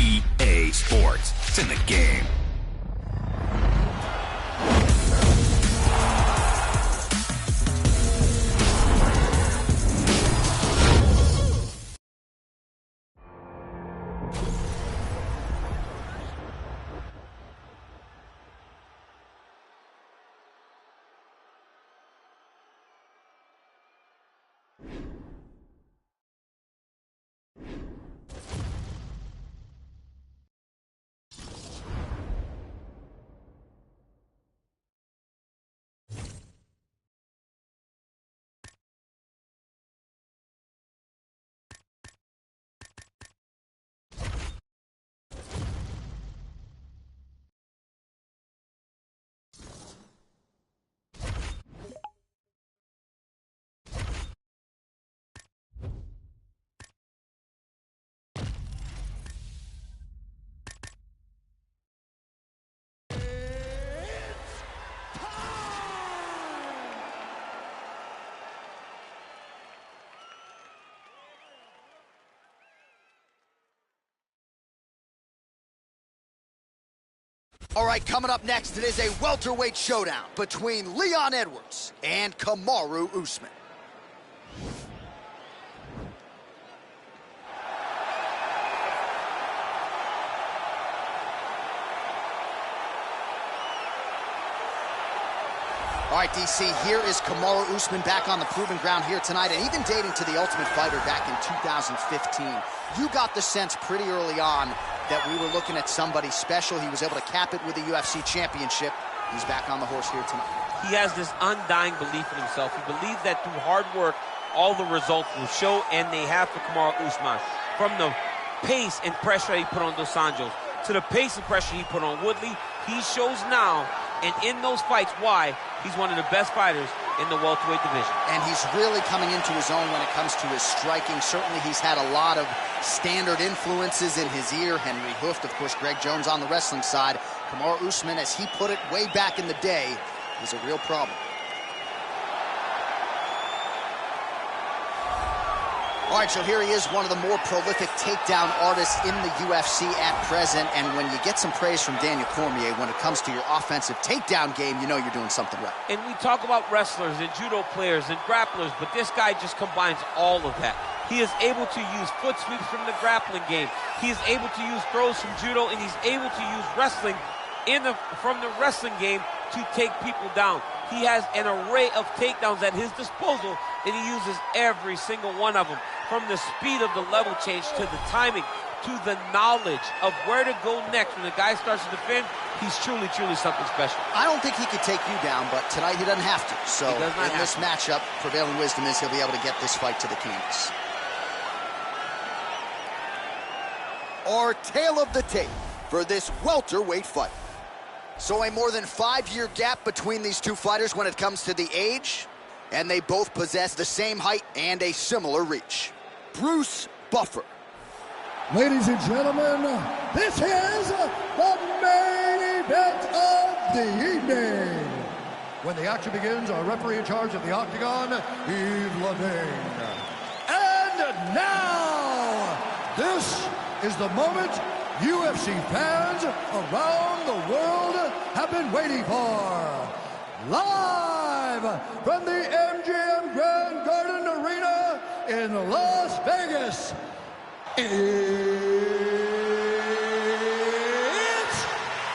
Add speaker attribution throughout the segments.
Speaker 1: EA Sports. It's in the game.
Speaker 2: All right, coming up next, it is a welterweight showdown between Leon Edwards and Kamaru Usman. All right, DC, here is Kamaru Usman back on the proving ground here tonight, and even dating to the Ultimate Fighter back in 2015. You got the sense pretty early on that we were looking at somebody special. He was able to cap it with a UFC championship. He's back on the horse here tonight.
Speaker 3: He has this undying belief in himself. He believes that through hard work, all the results will show, and they have for Kamaru Usman. From the pace and pressure he put on Dos Anjos to the pace and pressure he put on Woodley, he shows now, and in those fights, why he's one of the best fighters in the welterweight division.
Speaker 2: And he's really coming into his own when it comes to his striking. Certainly he's had a lot of standard influences in his ear. Henry Hooft, of course, Greg Jones on the wrestling side. Kamaru Usman, as he put it way back in the day, is a real problem. All right, so here he is, one of the more prolific takedown artists in the UFC at present. And when you get some praise from Daniel Cormier when it comes to your offensive takedown game, you know you're doing something right.
Speaker 3: And we talk about wrestlers and judo players and grapplers, but this guy just combines all of that. He is able to use foot sweeps from the grappling game. He is able to use throws from judo, and he's able to use wrestling from the wrestling game to take people down. He has an array of takedowns at his disposal, and he uses every single one of them. From the speed of the level change to the timing to the knowledge of where to go next when the guy starts to defend, he's truly, truly something special.
Speaker 2: I don't think he could take you down, but tonight he doesn't have to. So in this matchup, prevailing wisdom is he'll be able to get this fight to the canvas. Our tale of the tape for this welterweight fight. So a more than 5-year gap between these two fighters when it comes to the age, and they both possess the same height and a similar reach. Bruce Buffer.
Speaker 4: Ladies and gentlemen, this is the main event of the evening. When the action begins, our referee in charge of the Octagon, Yves Lavigne. And now, this is the moment UFC fans around the world have been waiting for. Live from the MGM Grand Garden Arena in Las Vegas, it's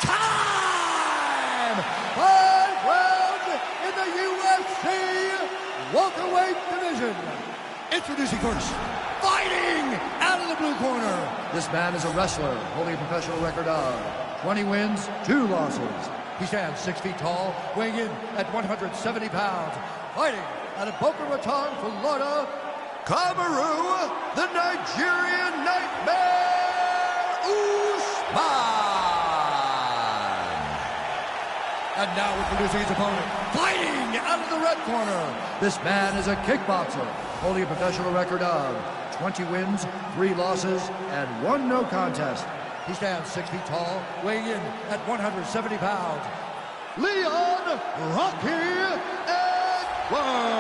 Speaker 4: time! 5 rounds in the UFC welterweight division. Introducing first, fighting out of the blue corner. This man is a wrestler, holding a professional record of 20 wins, 2 losses. He stands 6 feet tall, weighing in at 170 pounds. Fighting out of Boca Raton, Florida, Kamaru, the Nigerian Nightmare Usman. And now introducing his opponent, fighting out of the red corner. This man is a kickboxer, holding a professional record of 20 wins, 3 losses, and 1 no contest. He stands 6 feet tall, weighing in at 170 pounds. Leon Rocky Edwards.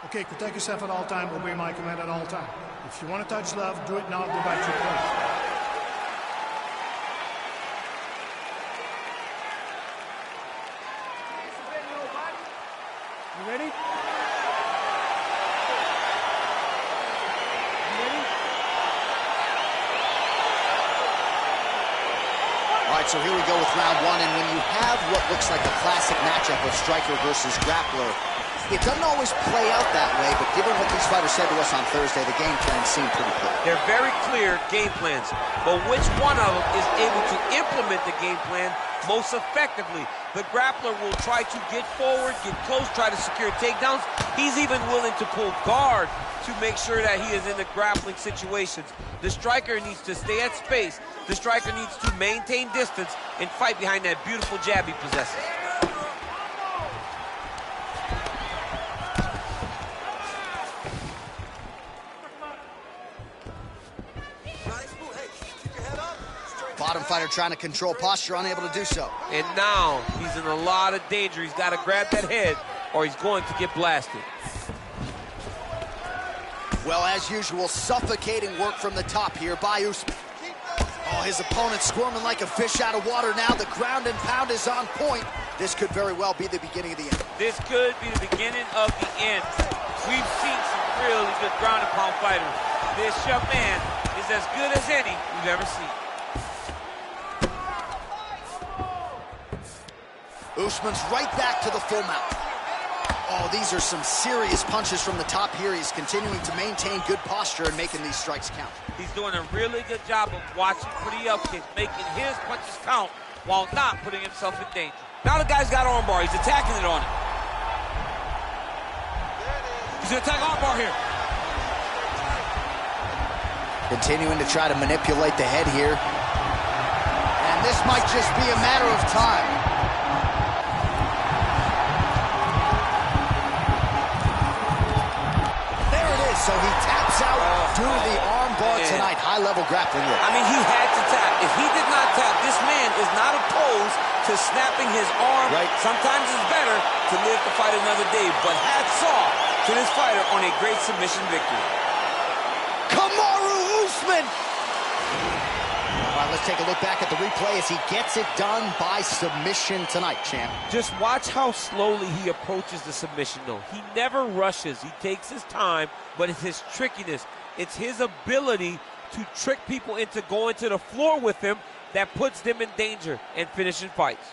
Speaker 5: Okay, protect yourself at all time, obey my command at all time. If you want to touch love, do it now, go back to your place. You ready?
Speaker 2: All right, so here we go with round one, and when you have what looks like a classic matchup of striker versus grappler, it doesn't always play out that way, but given what these fighters said to us on Thursday, the game plans seem pretty clear.
Speaker 3: They're very clear game plans, but which one of them is able to implement the game plan most effectively? The grappler will try to get forward, get close, try to secure takedowns. He's even willing to pull guard to make sure that he is in the grappling situations. The striker needs to stay at space. The striker needs to maintain distance and fight behind that beautiful jab he possesses.
Speaker 2: Bottom fighter trying to control posture, unable to do so.
Speaker 3: And now he's in a lot of danger. He's got to grab that head or he's going to get blasted.
Speaker 2: Well, as usual, suffocating work from the top here by Usman. Oh, his opponent squirming like a fish out of water now. The ground and pound is on point. This could very well be the beginning of the end.
Speaker 3: This could be the beginning of the end. We've seen some really good ground and pound fighters. This young man is as good as any we've ever seen.
Speaker 2: Usman's right back to the full mount. Oh, these are some serious punches from the top here. He's continuing to maintain good posture and making these strikes count.
Speaker 3: He's doing a really good job of watching for the upkick, making his punches count while not putting himself in danger. Now the guy's got armbar. He's attacking it on him. He's going to attack armbar here.
Speaker 2: Continuing to try to manipulate the head here. And this might just be a matter of time. So he taps out due to the arm bar tonight. High-level grappling work.
Speaker 3: I mean, he had to tap. If he did not tap, this man is not opposed to snapping his arm.
Speaker 2: Right.
Speaker 3: Sometimes it's better to live to fight another day. But hats off to this fighter on a great submission victory.
Speaker 2: Kamaru Usman! All right, let's take a look back at the replay as he gets it done by submission tonight, champ.
Speaker 3: Just watch how slowly he approaches the submission, though. He never rushes. He takes his time, but it's his trickiness. It's his ability to trick people into going to the floor with him that puts them in danger and finishing fights.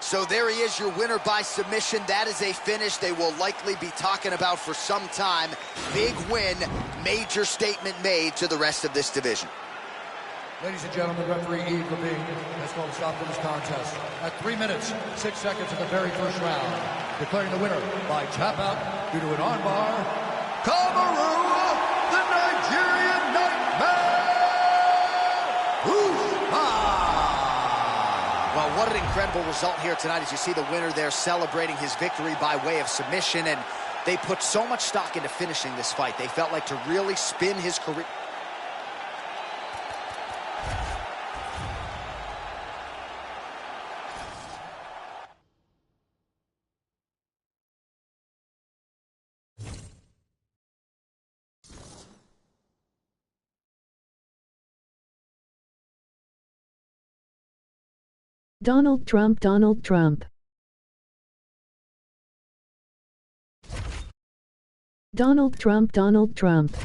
Speaker 2: So there he is, your winner by submission. That is a finish they will likely be talking about for some time. Big win, major statement made to the rest of this division.
Speaker 4: Ladies and gentlemen, referee Yves Lavigne has called a stop to this contest at 3 minutes, 6 seconds of the very first round, declaring the winner by tap out due to an armbar, Kamaru, the Nigerian Nightmare, Usman.
Speaker 2: Well, what an incredible result here tonight as you see the winner there celebrating his victory by way of submission, and they put so much stock into finishing this fight. They felt like to really spin his career.
Speaker 6: Donald Trump, Donald Trump. Donald Trump, Donald Trump.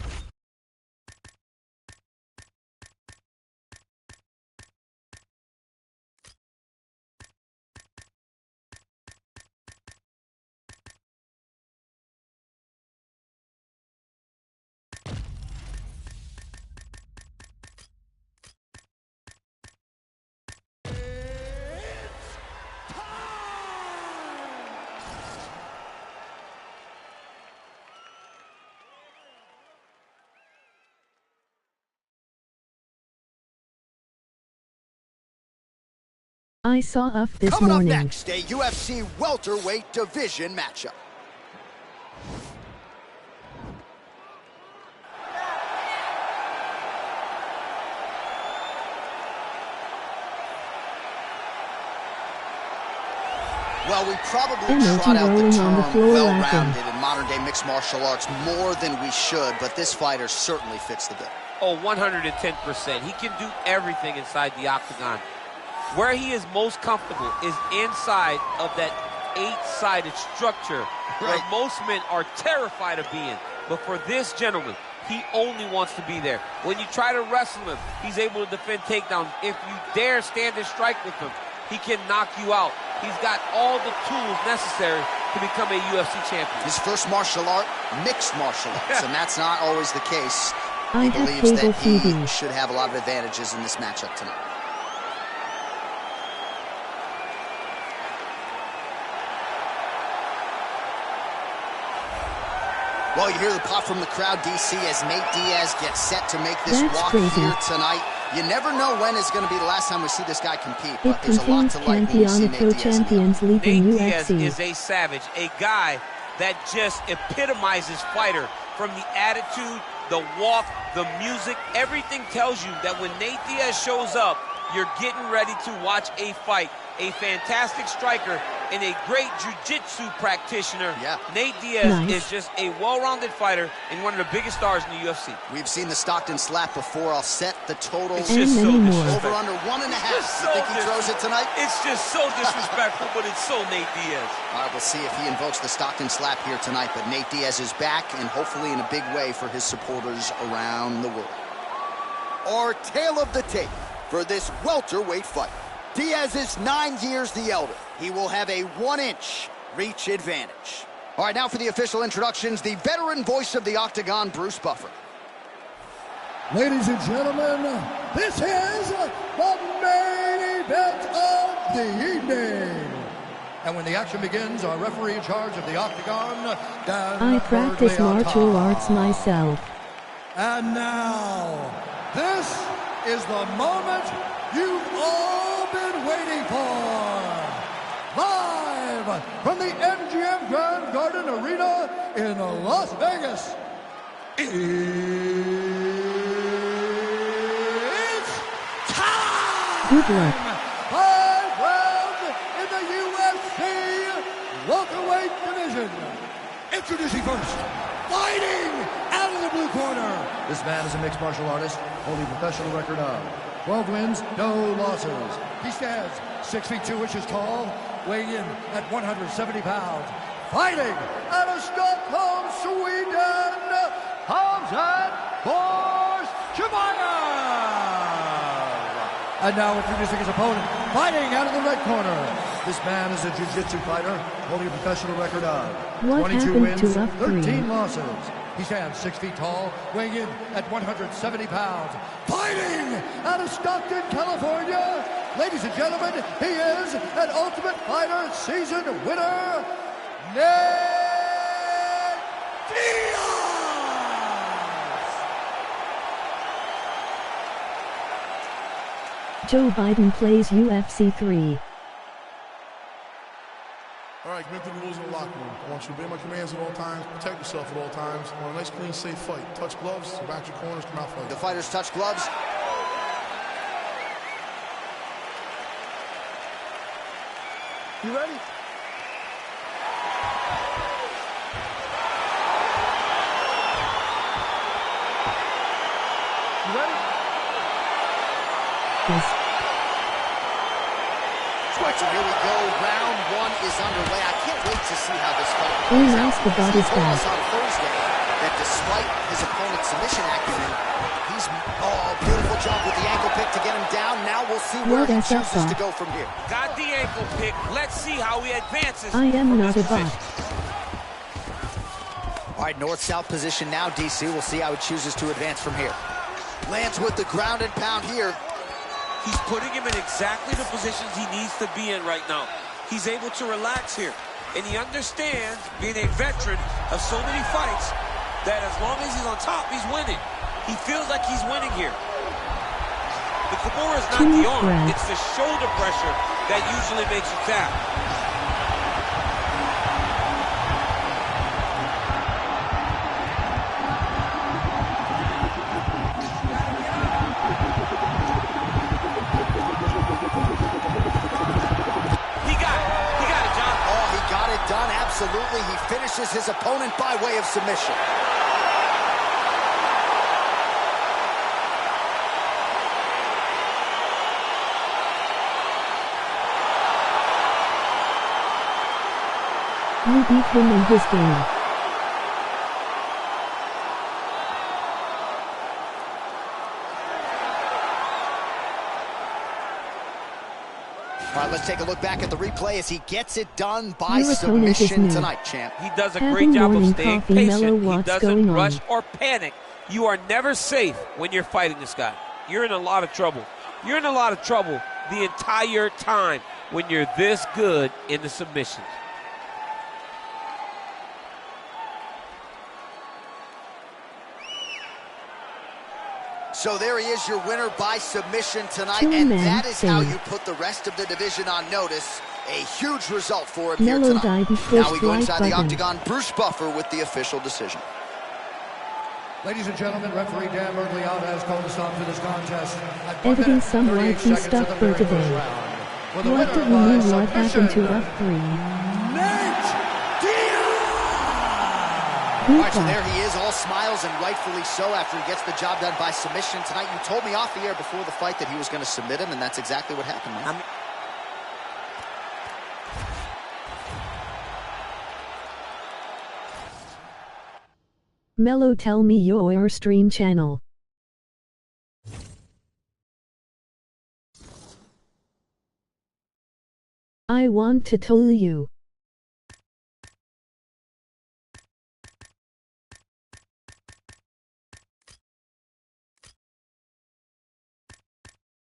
Speaker 6: I saw off this
Speaker 2: Coming
Speaker 6: morning.
Speaker 2: up next, a UFC welterweight division matchup. Well, we probably
Speaker 6: Emoji
Speaker 2: trot out the
Speaker 6: rolling on the
Speaker 2: term
Speaker 6: floor
Speaker 2: well-rounded in modern-day mixed martial arts more than we should, but this fighter certainly fits the bill.
Speaker 3: Oh, 110%. He can do everything inside the octagon. Where he is most comfortable is inside of that 8-sided structure where most men are terrified of being. But for this gentleman, he only wants to be there. When you try to wrestle him, he's able to defend takedowns. If you dare stand and strike with him, he can knock you out. He's got all the tools necessary to become a UFC champion.
Speaker 2: His first martial art, mixed martial arts, and that's not always the case.
Speaker 6: I
Speaker 2: He
Speaker 6: have
Speaker 2: believes
Speaker 6: cable
Speaker 2: that he
Speaker 6: TV.
Speaker 2: should have a lot of advantages in this matchup tonight. Well, you hear the pop from the crowd, DC, as Nate Diaz gets set to make this
Speaker 6: That's
Speaker 2: walk
Speaker 6: crazy.
Speaker 2: here tonight. You never know when is going to be the last time we see this guy compete,
Speaker 6: It
Speaker 2: but there's a lot
Speaker 6: contains
Speaker 2: to like when you see Nate
Speaker 6: Campeonato
Speaker 2: Diaz in the
Speaker 6: Champions League in
Speaker 3: Nate Diaz
Speaker 6: UFC.
Speaker 3: is a savage, a guy that just epitomizes fighter. From the attitude, the walk, the music, everything tells you that when Nate Diaz shows up, you're getting ready to watch a fight. A fantastic striker and a great jiu-jitsu practitioner.
Speaker 2: Yeah.
Speaker 3: Nate Diaz
Speaker 6: Nice.
Speaker 3: is just a well-rounded fighter and one of the biggest stars in the UFC.
Speaker 2: We've seen the Stockton slap before. I'll set the total
Speaker 3: It's
Speaker 6: And
Speaker 3: just so
Speaker 6: many more.
Speaker 3: disrespectful.
Speaker 2: over under 1.5.
Speaker 3: It's
Speaker 2: You think he throws it tonight?
Speaker 3: It's just so disrespectful, but it's so Nate Diaz.
Speaker 2: All right, we'll see if he invokes the Stockton slap here tonight, but Nate Diaz is back, and hopefully in a big way for his supporters around the world. Our tale of the tape for this welterweight fight. Diaz is 9 years the elder. He will have a 1-inch reach advantage. All right, now for the official introductions, the veteran voice of the Octagon, Bruce Buffer.
Speaker 4: Ladies and gentlemen, this is the main event of the evening. And when the action begins, our referee in charge of the Octagon, Dan
Speaker 6: I practice
Speaker 4: Bergliota.
Speaker 6: martial arts myself.
Speaker 4: And now, this is the moment you've all been waiting for. Live from the MGM Grand Garden Arena in Las Vegas. It's time!
Speaker 6: Good luck.
Speaker 4: 5 rounds in the UFC welterweight division. Introducing first, fighting out of the blue corner. This man is a mixed martial artist, holding a professional record of 12 wins, no losses. He stands 6 feet 2 inches tall, weighing in at 170 pounds. Fighting out of Stockholm, Sweden, Hamzat Borshchemayev. And now introducing his opponent, fighting out of the red corner. This man is a jiu-jitsu fighter, holding a professional record of
Speaker 6: What
Speaker 4: 22
Speaker 6: happened
Speaker 4: wins,
Speaker 6: to Rough
Speaker 4: 13
Speaker 6: Green?
Speaker 4: losses. He stands 6 feet tall, weighing in at 170 pounds. Fighting out of Stockton, California. Ladies and gentlemen, he is an Ultimate Fighter season winner, Nate Diaz.
Speaker 6: Joe Biden plays UFC 3.
Speaker 7: All right, commit to the rules in the locker room. I want you to obey my commands at all times, protect yourself at all times. I want a nice, clean, safe fight. Touch gloves, back your corners, come out fight.
Speaker 2: The fighters touch gloves. You ready? You ready?
Speaker 6: Yes.
Speaker 2: So here we go. Round 1 is underway. I can't wait to see how this fight
Speaker 6: Oh,
Speaker 2: plays
Speaker 6: nice,
Speaker 2: out.
Speaker 6: the body's
Speaker 2: He told us
Speaker 6: back.
Speaker 2: on Thursday that despite his opponent's submission acumen, he's beautiful jump with the ankle pick to get him down. Now we'll see where
Speaker 6: What
Speaker 2: he
Speaker 6: is that
Speaker 2: chooses to
Speaker 6: for?
Speaker 2: go from here.
Speaker 3: Got the ankle pick. Let's see how he advances.
Speaker 6: I am
Speaker 3: from
Speaker 6: not
Speaker 3: this
Speaker 6: a bot.
Speaker 3: position.
Speaker 2: All right, north-south position now, DC. We'll see how he chooses to advance from here. Lands with the ground and pound here.
Speaker 3: He's putting him in exactly the positions he needs to be in right now. He's able to relax here. And he understands, being a veteran of so many fights, that as long as he's on top, he's winning. He feels like he's winning here. The Kimura is not the arm.
Speaker 6: Right.
Speaker 3: It's the shoulder pressure that usually makes you tap. He got it, John.
Speaker 2: finishes his opponent by way of submission.
Speaker 6: You beat him in his game.
Speaker 2: All right, let's take a look back at the replay as he gets it done by
Speaker 6: Your opponent is
Speaker 2: submission
Speaker 6: new.
Speaker 2: tonight, champ.
Speaker 3: He does a
Speaker 6: Having
Speaker 3: great job of
Speaker 6: morning
Speaker 3: staying
Speaker 6: coffee, Mellow,
Speaker 3: patient. He
Speaker 6: what's
Speaker 3: doesn't
Speaker 6: going
Speaker 3: rush
Speaker 6: on?
Speaker 3: or panic. You are never safe when you're fighting this guy. You're in a lot of trouble. You're in a lot of trouble the entire time when you're this good in the submissions.
Speaker 2: So there he is, your winner by submission tonight,
Speaker 6: Two
Speaker 2: and
Speaker 6: men
Speaker 2: that is how
Speaker 6: saved.
Speaker 2: you put the rest of the division on notice. A huge result for him
Speaker 6: Mellow
Speaker 2: here tonight.
Speaker 6: died before
Speaker 2: Now we go
Speaker 6: strike
Speaker 2: inside the
Speaker 6: button.
Speaker 2: octagon. Bruce Buffer with the official decision.
Speaker 4: Ladies and gentlemen, referee Dan Mergliotta has called a stop to this contest at 1
Speaker 6: Editing
Speaker 4: minute,
Speaker 6: some
Speaker 4: 38
Speaker 6: likely
Speaker 4: seconds
Speaker 6: stuff
Speaker 4: of the
Speaker 6: for
Speaker 4: very first
Speaker 6: today.
Speaker 4: round. For the
Speaker 6: What
Speaker 4: winner
Speaker 6: do we
Speaker 4: by
Speaker 6: mean what happened to
Speaker 4: submission,
Speaker 6: F3?
Speaker 4: Nate Diaz!
Speaker 2: All right, so there he is, all smiles, and rightfully so after he gets the job done by submission tonight. You told me off the air before the fight that he was going to submit him, and that's exactly what happened, man.
Speaker 6: Mellow, tell me your stream channel. I want to tell you.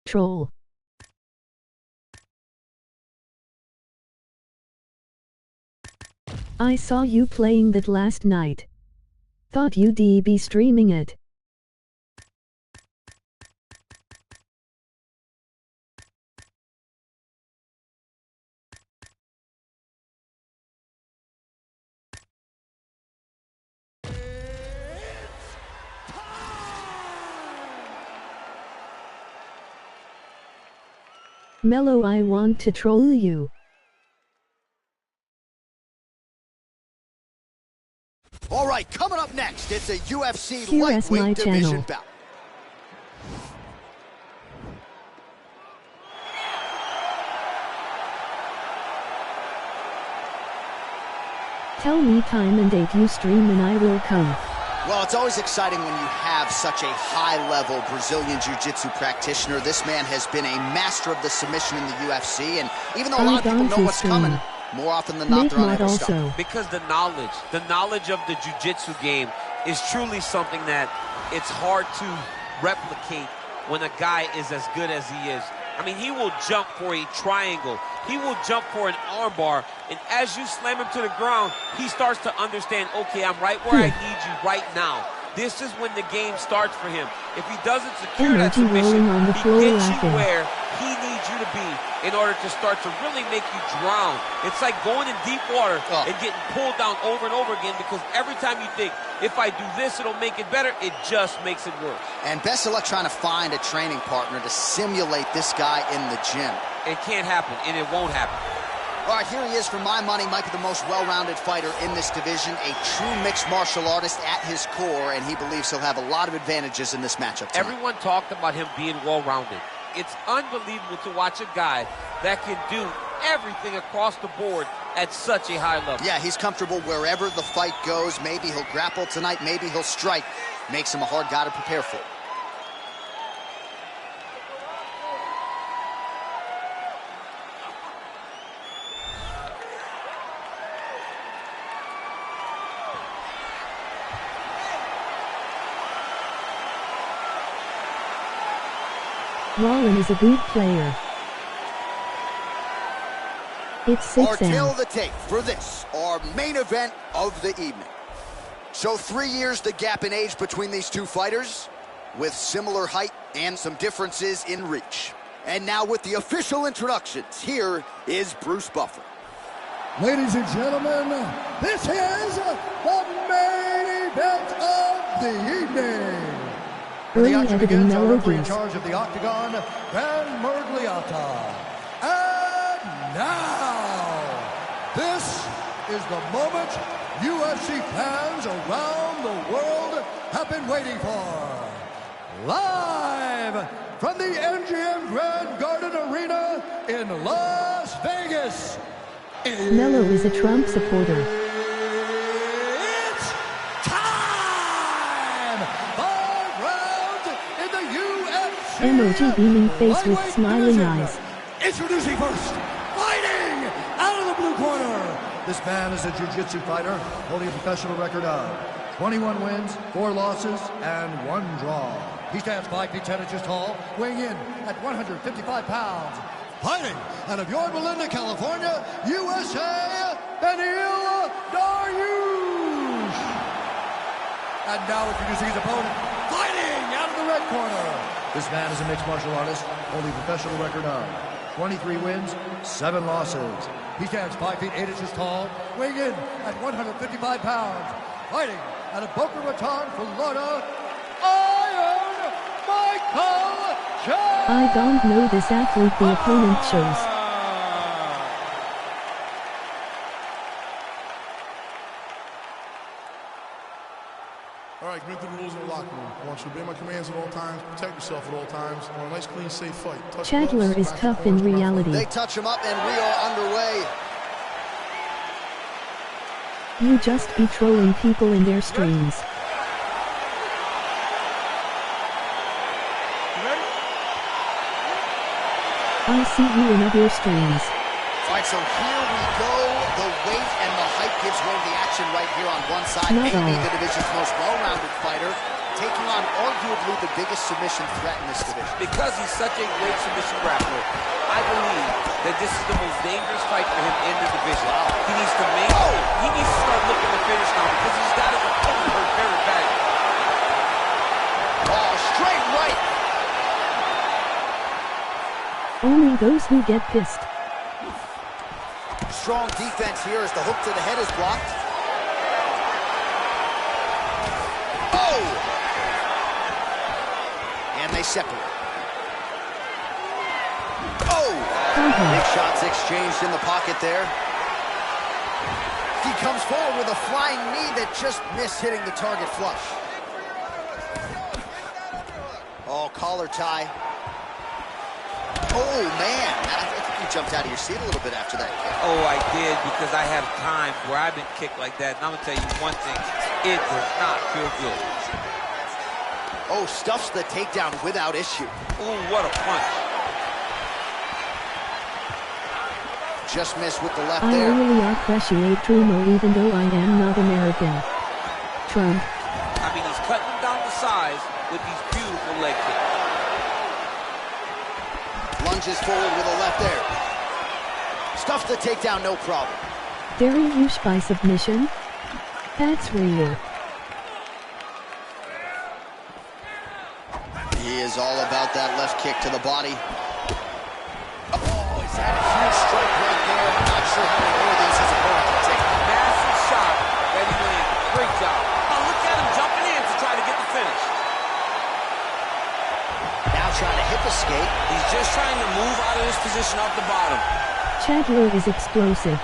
Speaker 6: Troll. I saw you playing that last night. Thought you'd be streaming it. Mellow, I want to troll you.
Speaker 2: All right, coming up next, it's a UFC
Speaker 6: Here's my
Speaker 2: lightweight division
Speaker 6: channel.
Speaker 2: bout.
Speaker 6: Tell me time and date you stream and I will come.
Speaker 2: Well, it's always exciting when you have such a high-level Brazilian Jiu-Jitsu practitioner. This man has been a master of the submission in the UFC, and even though a lot of people know what's coming, more often than not,
Speaker 6: Nate
Speaker 2: they're
Speaker 6: Mod
Speaker 2: unable to stop.
Speaker 6: also.
Speaker 3: Because the knowledge of the jiu-jitsu game is truly something that it's hard to replicate when a guy is as good as he is. I mean, he will jump for a triangle. He will jump for an armbar. And as you slam him to the ground, he starts to understand, okay, I'm right where I need you right now. This is when the game starts for him. If he doesn't secure that
Speaker 6: Energy
Speaker 3: submission,
Speaker 6: rolling on the
Speaker 3: he
Speaker 6: floor
Speaker 3: gets
Speaker 6: laughing.
Speaker 3: you where he needs you to be in order to start to really make you drown. It's like going in deep water and getting pulled down over and over again, because every time you think, if I do this, it'll make it better, it just makes it worse.
Speaker 2: And best of luck trying to find a training partner to simulate this guy in the gym.
Speaker 3: It can't happen, and it won't happen.
Speaker 2: All right, here he is for my money, Mike, the most well-rounded fighter in this division, a true mixed martial artist at his core, and he believes he'll have a lot of advantages in this matchup tonight.
Speaker 3: Everyone talked about him being well-rounded. It's unbelievable to watch a guy that can do everything across the board at such a high level.
Speaker 2: Yeah, he's comfortable wherever the fight goes. Maybe he'll grapple tonight, maybe he'll strike. Makes him a hard guy to prepare for.
Speaker 6: Rollin is a good player. It's 6
Speaker 2: Our tail
Speaker 6: M.
Speaker 2: of the tape for this, our main event of the evening. So 3 years the gap in age between these two fighters, with similar height and some differences in reach. And now with the official introductions, here is Bruce Buffer.
Speaker 4: Ladies and gentlemen, this is the main event of the evening.
Speaker 6: Early
Speaker 4: The action
Speaker 6: editing
Speaker 4: begins. Our referee in
Speaker 6: melodies.
Speaker 4: charge of the octagon, Dan Mergliotta. And now, this is the moment UFC fans around the world have been waiting for. Live from the MGM Grand Garden Arena in Las Vegas.
Speaker 6: Mello is a Trump supporter.
Speaker 4: It's time! 5 rounds in the UFC.
Speaker 6: Emoji beaming face with smiling eyes.
Speaker 4: Introducing first, fighting out of the blue corner. This man is a jiu-jitsu fighter holding a professional record of 21 wins, 4 losses, and 1 draw. He stands 5 feet 10 inches tall, weighing in at 155 pounds. Fighting out of Yorba Linda, California, USA, Beneil Dariush. And now introducing his opponent, fighting out of the red corner. This man is a mixed martial artist holding a professional record of 23 wins, 7 losses. He stands 5 feet 8 inches tall, weighing in at 155 pounds. Fighting out of Boca Raton, Florida, Iron Michael Chan.
Speaker 6: I don't know this athlete the opponent shows.
Speaker 7: All right, commit to the rules in the locker room. I want you to obey my commands at all times, protect yourself at all times. I want a nice, clean, safe fight. Touch
Speaker 6: Chandler
Speaker 7: gloves,
Speaker 6: is
Speaker 7: back
Speaker 6: tough
Speaker 7: and
Speaker 6: in
Speaker 7: forth,
Speaker 6: reality.
Speaker 2: They touch him up, and we are underway.
Speaker 6: You just be trolling people in their streams. I see you in other streams.
Speaker 2: All right, so here we go. The weight and the height gives way to the action right here on one side.
Speaker 6: Not
Speaker 2: Maybe
Speaker 6: all.
Speaker 2: the division's most well-rounded fighter, taking on arguably the biggest submission threat in this division.
Speaker 3: Because he's such a great submission grappler, I believe that this is the most dangerous fight for him in the division. He needs to he needs to start looking to finish now because he's got his opponent hurt very badly.
Speaker 2: Oh, straight right.
Speaker 6: Only those who get pissed.
Speaker 2: Strong defense here as the hook to the head is blocked. Oh! And they separate. Oh! Big shots exchanged in the pocket there. He comes forward with a flying knee that just missed hitting the target flush. Oh, collar tie. Oh, man. I think you jumped out of your seat a little bit after that kick.
Speaker 3: Oh, I did, because I have times where I've been kicked like that, and I'm going to tell you one thing, it does not feel good.
Speaker 2: Oh, stuffs the takedown without issue.
Speaker 3: Ooh, what a punch.
Speaker 2: Just missed with the left
Speaker 6: I
Speaker 2: there.
Speaker 6: really appreciate Trumo even though I am not American. Trump.
Speaker 3: I mean, he's cutting him down to size with these beautiful leg kicks.
Speaker 2: Lunges forward with a left there. Stuffs the takedown, no problem.
Speaker 6: Dariush by submission? That's rare.
Speaker 2: He is all about that left kick to the body. Oh, he's had a huge strike right there. I'm not sure how many more of these his opponent can take.
Speaker 3: Massive shot that he landed. Great job. Oh, look at him jumping in to try to get the finish.
Speaker 2: Now trying to hip escape.
Speaker 3: He's just trying to move out of this position off the bottom.
Speaker 6: Chandler is explosive.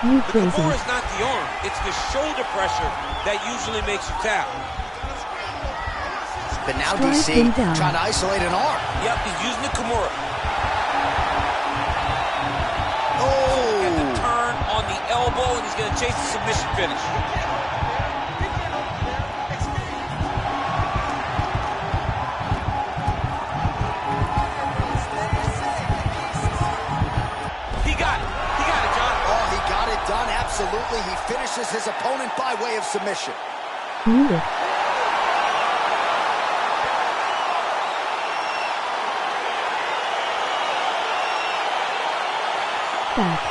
Speaker 6: You crazy.
Speaker 3: The core is not the arm. It's the shoulder pressure that usually makes you tap.
Speaker 2: But now
Speaker 6: Strike
Speaker 2: DC
Speaker 6: him down.
Speaker 2: trying to isolate an arm.
Speaker 3: Yep, he's using the Kimura.
Speaker 2: Oh!
Speaker 3: And the turn on the elbow, and he's going to chase the submission finish. He got it. He got it, John.
Speaker 2: Oh, he got it done, absolutely. He finishes his opponent by way of submission.
Speaker 6: Knew it. Back.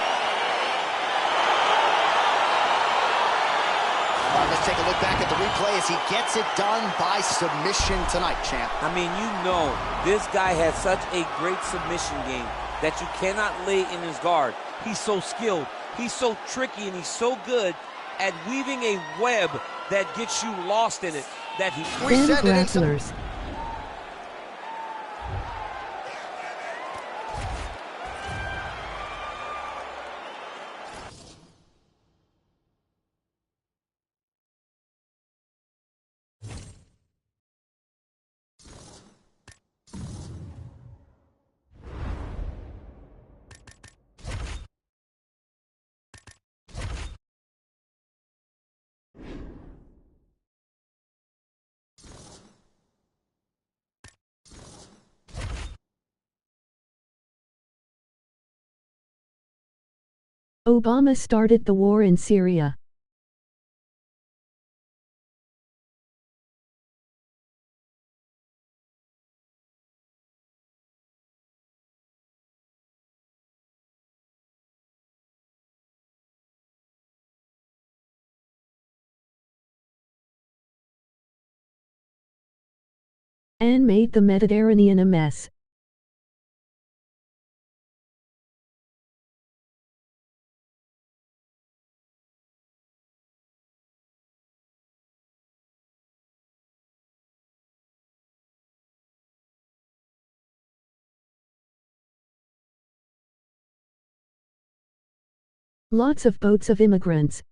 Speaker 2: All right, let's take a look back at the replay as he gets it done by submission tonight, champ.
Speaker 3: I mean, you know, this guy has such a great submission game that you cannot lay in his guard. He's so skilled, he's so tricky, and he's so good at weaving a web that gets you lost in it. That he
Speaker 6: Then grapplers. Obama started the war in Syria. And made the Mediterranean a mess. Lots of boats of immigrants.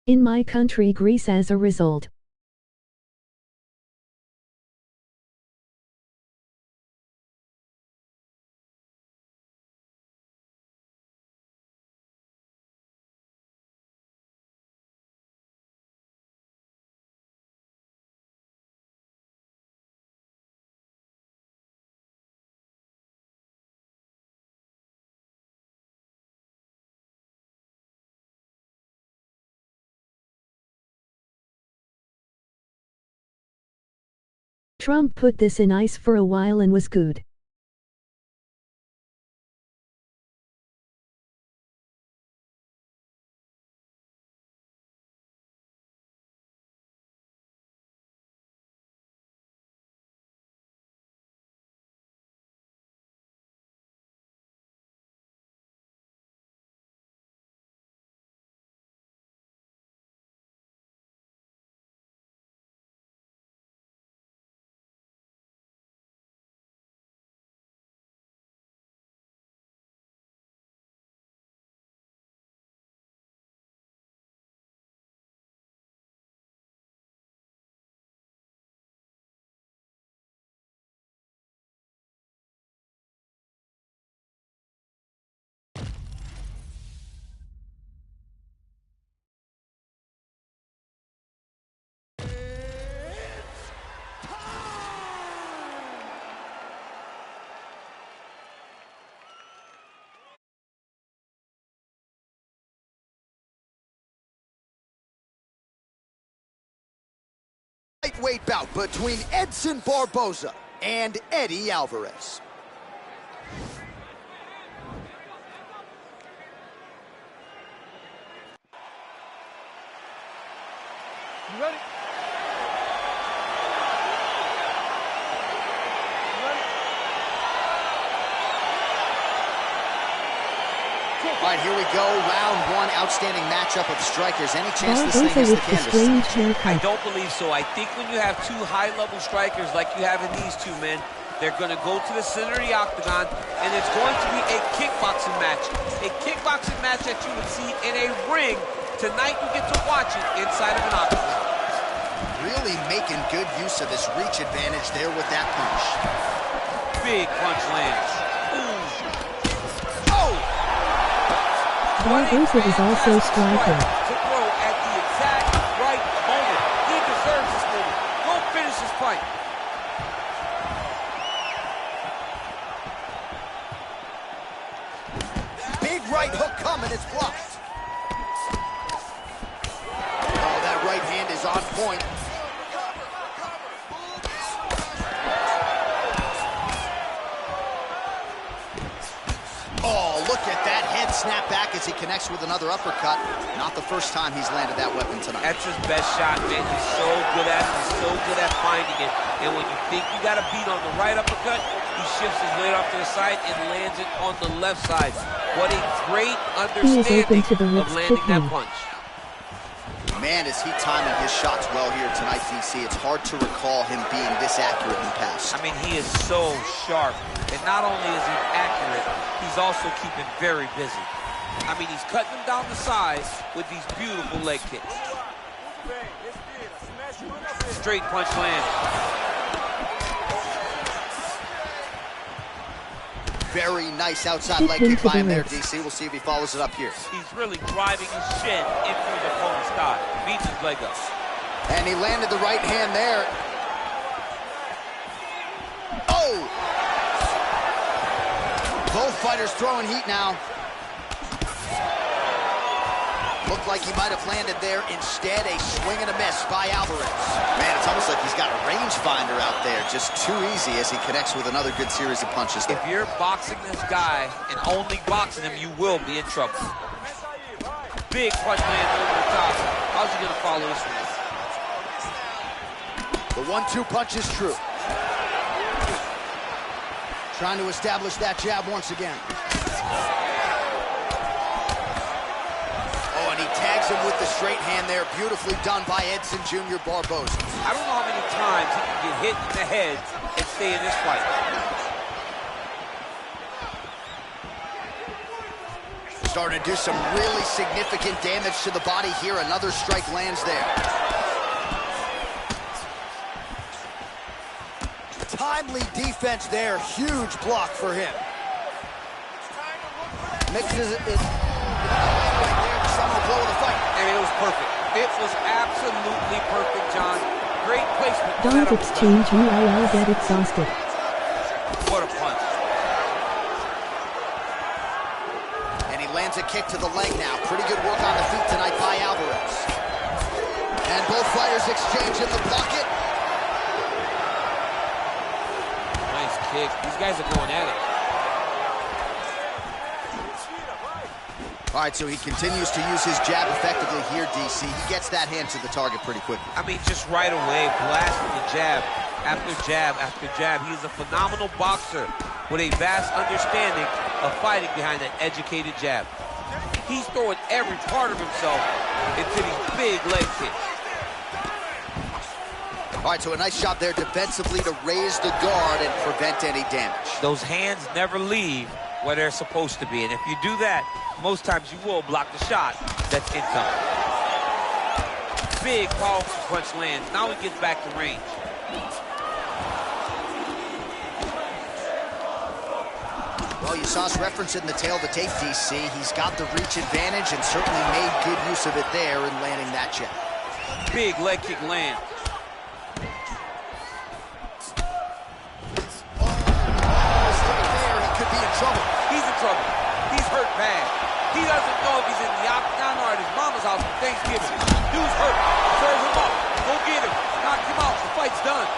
Speaker 6: In my country, Greece, as a result. Trump put this in ice for a while and was good.
Speaker 2: Lightweight bout between Edson Barboza and Eddie Alvarez.
Speaker 5: You ready?
Speaker 2: All right, here we go. Round one, outstanding matchup of strikers. Any chance this thing
Speaker 6: Barboza
Speaker 2: hits the
Speaker 6: with the
Speaker 2: canvas?
Speaker 6: strange
Speaker 3: I
Speaker 6: haircut.
Speaker 3: don't believe so. I think when you have two high-level strikers like you have in these two men, they're going to go to the center of the octagon, and it's going to be a kickboxing match. A kickboxing match that you would see in a ring. Tonight you get to watch it inside of an octagon.
Speaker 2: Really making good use of his reach advantage there with that punch.
Speaker 3: Big punch lands. Ooh. Oh!
Speaker 6: Barboza is also striker.
Speaker 3: To throw at the exact right moment. He deserves this moment. Go finish this fight.
Speaker 2: Big right hook coming, it's blocked. Oh, that right hand is on point. Oh, look at that head snap back as he connects with another uppercut. Not the first time he's landed that weapon tonight.
Speaker 3: That's his best shot, man. He's so good at it. He's so good at finding it. And when you think you got a beat on the right uppercut, he shifts his weight off to the side and lands it on the left side. What a great understanding of landing that punch.
Speaker 2: Man, is he timing his shots well here tonight, DC. It's hard to recall him being this accurate in the past.
Speaker 3: I mean, he is so sharp. And not only is he accurate, he's also keeping very busy. I mean, he's cutting them down the sides with these beautiful leg kicks. Straight punch lands.
Speaker 2: Very nice outside leg kick by him there, DC. We'll see if he follows it up here.
Speaker 3: He's really driving his shin into his opponent's thigh. Beats his leg up.
Speaker 2: And he landed the right hand there. Oh! Both fighters throwing heat now. Looked like he might have landed there. Instead, a swing and a miss by Alvarez. Man, it's almost like he's got a rangefinder out there. Just too easy as he connects with another good series of punches there.
Speaker 3: If you're boxing this guy and only boxing him, you will be in trouble. Big punch lands over the top. How's he going to follow this one?
Speaker 2: The 1-2 punch is true. Trying to establish that jab once again. Oh, and he tags him with the straight hand there. Beautifully done by Edson Jr. Barboza.
Speaker 3: I don't know how many times he can get hit in the head and stay in this fight.
Speaker 2: Starting to do some really significant damage to the body here. Another strike lands there. Timely defense there. Huge block for him. Mixes it. Final blow of the fight.
Speaker 3: And it was perfect. It was absolutely perfect, John. Great placement.
Speaker 6: Don't exchange URL, get exhausted.
Speaker 3: What a punch.
Speaker 2: And he lands a kick to the leg now. Pretty good work on the feet tonight by Alvarez. And both fighters exchange in the pocket.
Speaker 3: Nice kick. These guys are going at it.
Speaker 2: All right, so he continues to use his jab effectively here, DC. He gets that hand to the target pretty quickly.
Speaker 3: I mean, just right away, blasting the jab after jab after jab. He's a phenomenal boxer with a vast understanding of fighting behind an educated jab. He's throwing every part of himself into these big leg kicks.
Speaker 2: All right, so a nice shot there defensively to raise the guard and prevent any damage.
Speaker 3: Those hands never leave where they're supposed to be, and if you do that, most times you will block the shot that's incoming. Big, powerful punch lands. Now he gets back to range.
Speaker 2: Well, you saw us referencing the tail of the tape, DC. He's got the reach advantage and certainly made good use of it there in landing that jab.
Speaker 3: Big leg kick lands.
Speaker 2: Trouble.
Speaker 3: He's in trouble. He's hurt bad. He doesn't know if he's in the octagon or at his mama's house for Thanksgiving. Dude's hurt. Serve him up. Go get him. Knock him out. The fight's done.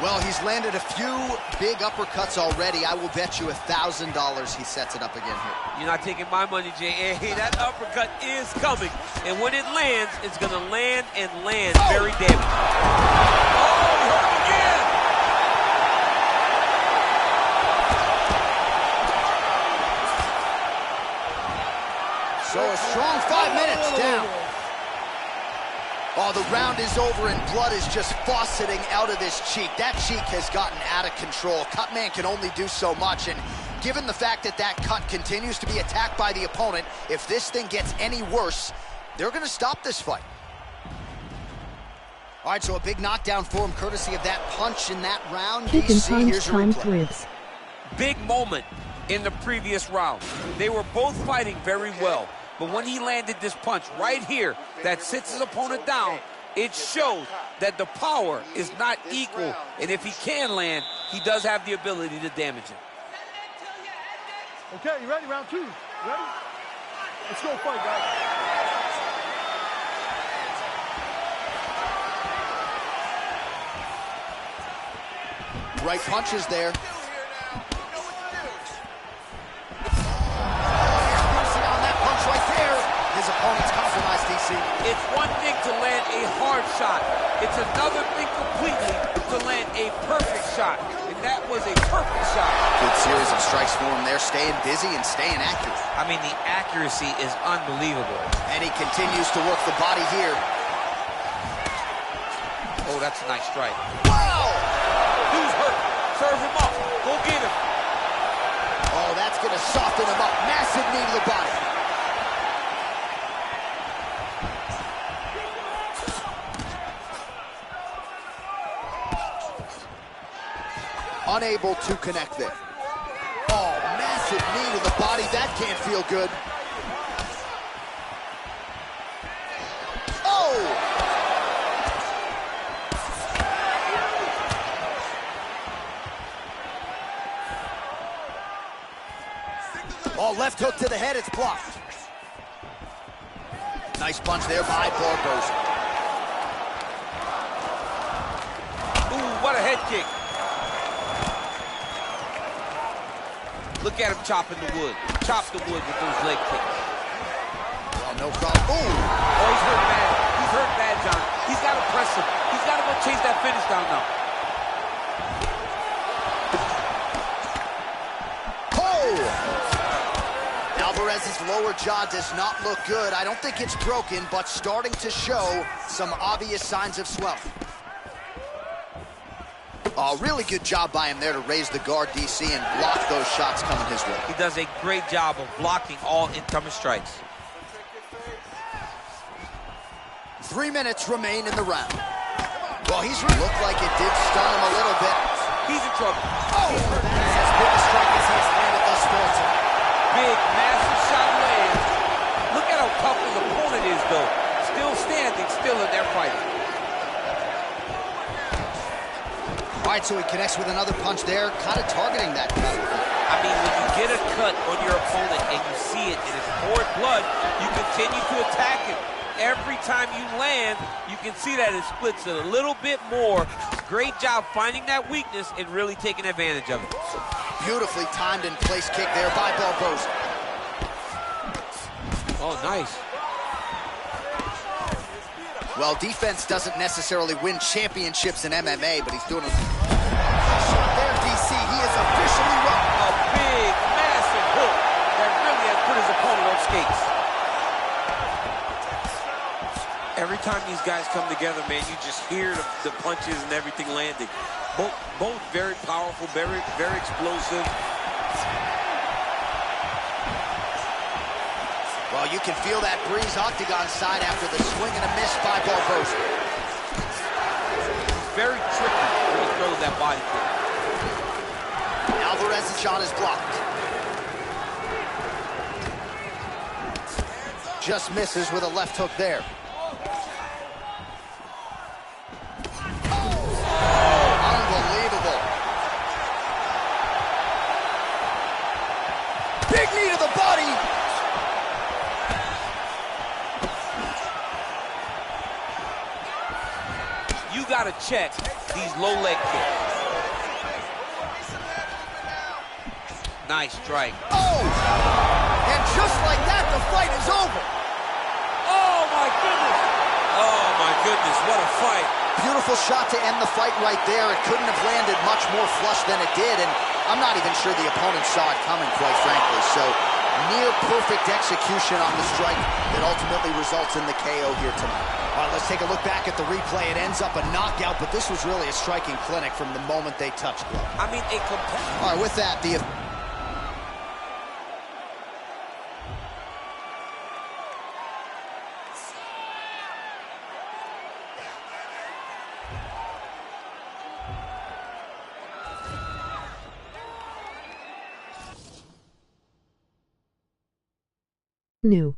Speaker 2: Well, he's landed a few big uppercuts already. I will bet you $1,000 he sets it up again here.
Speaker 3: You're not taking my money, J.A. That uppercut is coming. And when it lands, it's going to land and land very damaging. Oh, he hurt him again.
Speaker 2: So a strong 5 minutes down. Oh, the round is over and blood is just fauceting out of this cheek. That cheek has gotten out of control. Cutman can only do so much, and given the fact that that cut continues to be attacked by the opponent, if this thing gets any worse, they're going to stop this fight. All right, so a big knockdown for him, courtesy of that punch in that round.
Speaker 6: Kick and
Speaker 2: DC,
Speaker 6: punch
Speaker 2: here's your
Speaker 6: Tom's
Speaker 2: replay.
Speaker 6: ribs.
Speaker 3: Big moment in the previous round. They were both fighting very well. But when he landed this punch right here that sits his opponent down, it shows that the power is not equal. And if he can land, he does have the ability to damage him.
Speaker 8: Okay, you ready? Round two. Ready? Let's go fight, guys.
Speaker 2: Right punches there. His opponent's compromised, DC.
Speaker 3: It's one thing to land a hard shot. It's another thing completely to land a perfect shot. And that was a perfect shot.
Speaker 2: Good series of strikes for him there, staying busy and staying accurate.
Speaker 3: I mean, the accuracy is unbelievable.
Speaker 2: And he continues to work the body here.
Speaker 3: Oh, that's a nice strike.
Speaker 2: Wow!
Speaker 3: Dude's hurt. Serve him up. Go get him.
Speaker 2: Oh, that's going to soften him up. Massive knee to the body. Unable to connect there. Oh, massive knee to the body. That can't feel good. Oh! Oh, left hook to the head. It's blocked. Nice punch there by Barboza.
Speaker 3: Ooh, what a head kick. Look at him chopping the wood. Chop the wood with those leg kicks.
Speaker 2: Oh, no problem. Ooh!
Speaker 3: Oh, he's hurt bad. He's hurt bad, John. He's got to press him. He's got to go chase that finish down now.
Speaker 2: Oh! Alvarez's lower jaw does not look good. I don't think it's broken, but starting to show some obvious signs of swelling. Oh, really good job by him there to raise the guard, DC, and block those shots coming his way.
Speaker 3: He does a great job of blocking all incoming strikes.
Speaker 2: 3 minutes remain in the round. Well, he's looked like it did stun him a little bit.
Speaker 3: He's in trouble.
Speaker 2: Oh! That's as big a strike as he has landed thus far tonight.
Speaker 3: Big, massive shot lands. Look at how tough his opponent is, though. Still standing, still in there fighting.
Speaker 2: All right, so he connects with another punch there, kind of targeting that cut.
Speaker 3: I mean, when you get a cut on your opponent and you see it and it's poured blood, you continue to attack him. Every time you land, you can see that it splits it a little bit more. Great job finding that weakness and really taking advantage of it.
Speaker 2: Beautifully timed and placed kick there by Barboza.
Speaker 3: Oh, nice.
Speaker 2: Well, defense doesn't necessarily win championships in MMA, but he's doing a shot there, DC. He is officially run.
Speaker 3: A big, massive hook that really has put his opponent on skates. Every time these guys come together, man, you just hear the punches and everything landing. Both very powerful, very explosive.
Speaker 2: Well, you can feel that breeze octagon side after the swing and a miss by Barboza.
Speaker 3: Very tricky when he throws that body kick.
Speaker 2: Alvarez's shot is blocked. Just misses with a left hook there. Unbelievable. Big knee to the body.
Speaker 3: You gotta check these low leg kicks. Nice strike.
Speaker 2: Oh! And just like that, the fight is over.
Speaker 3: Oh my goodness! Oh my goodness, what a fight.
Speaker 2: Beautiful shot to end the fight right there. It couldn't have landed much more flush than it did, and I'm not even sure the opponent saw it coming, quite frankly. So, near perfect execution on the strike that ultimately results in the KO here tonight. All right, let's take a look back at the replay. It ends up a knockout, but this was really a striking clinic from the moment they touched glove.
Speaker 3: I mean,
Speaker 2: all right, with that, the...
Speaker 6: New.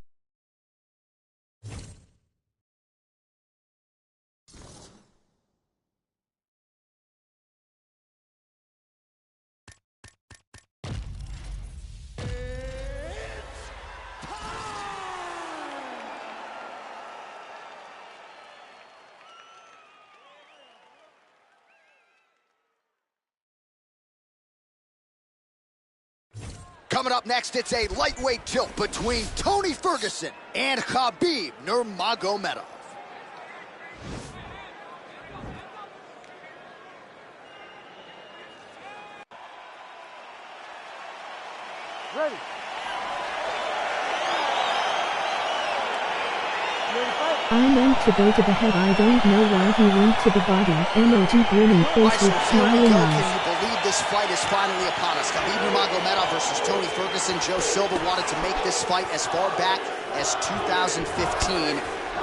Speaker 2: Coming up next, it's a lightweight tilt between Tony Ferguson and Khabib Nurmagomedov.
Speaker 8: Ready.
Speaker 6: I meant to go to the head. I don't know why he went to the body. Emoji grinning face with smiling eyes.
Speaker 2: Can you believe this fight is finally upon us? Khabib Nurmagomedov versus Tony Ferguson. Joe Silva wanted to make this fight as far back as 2015.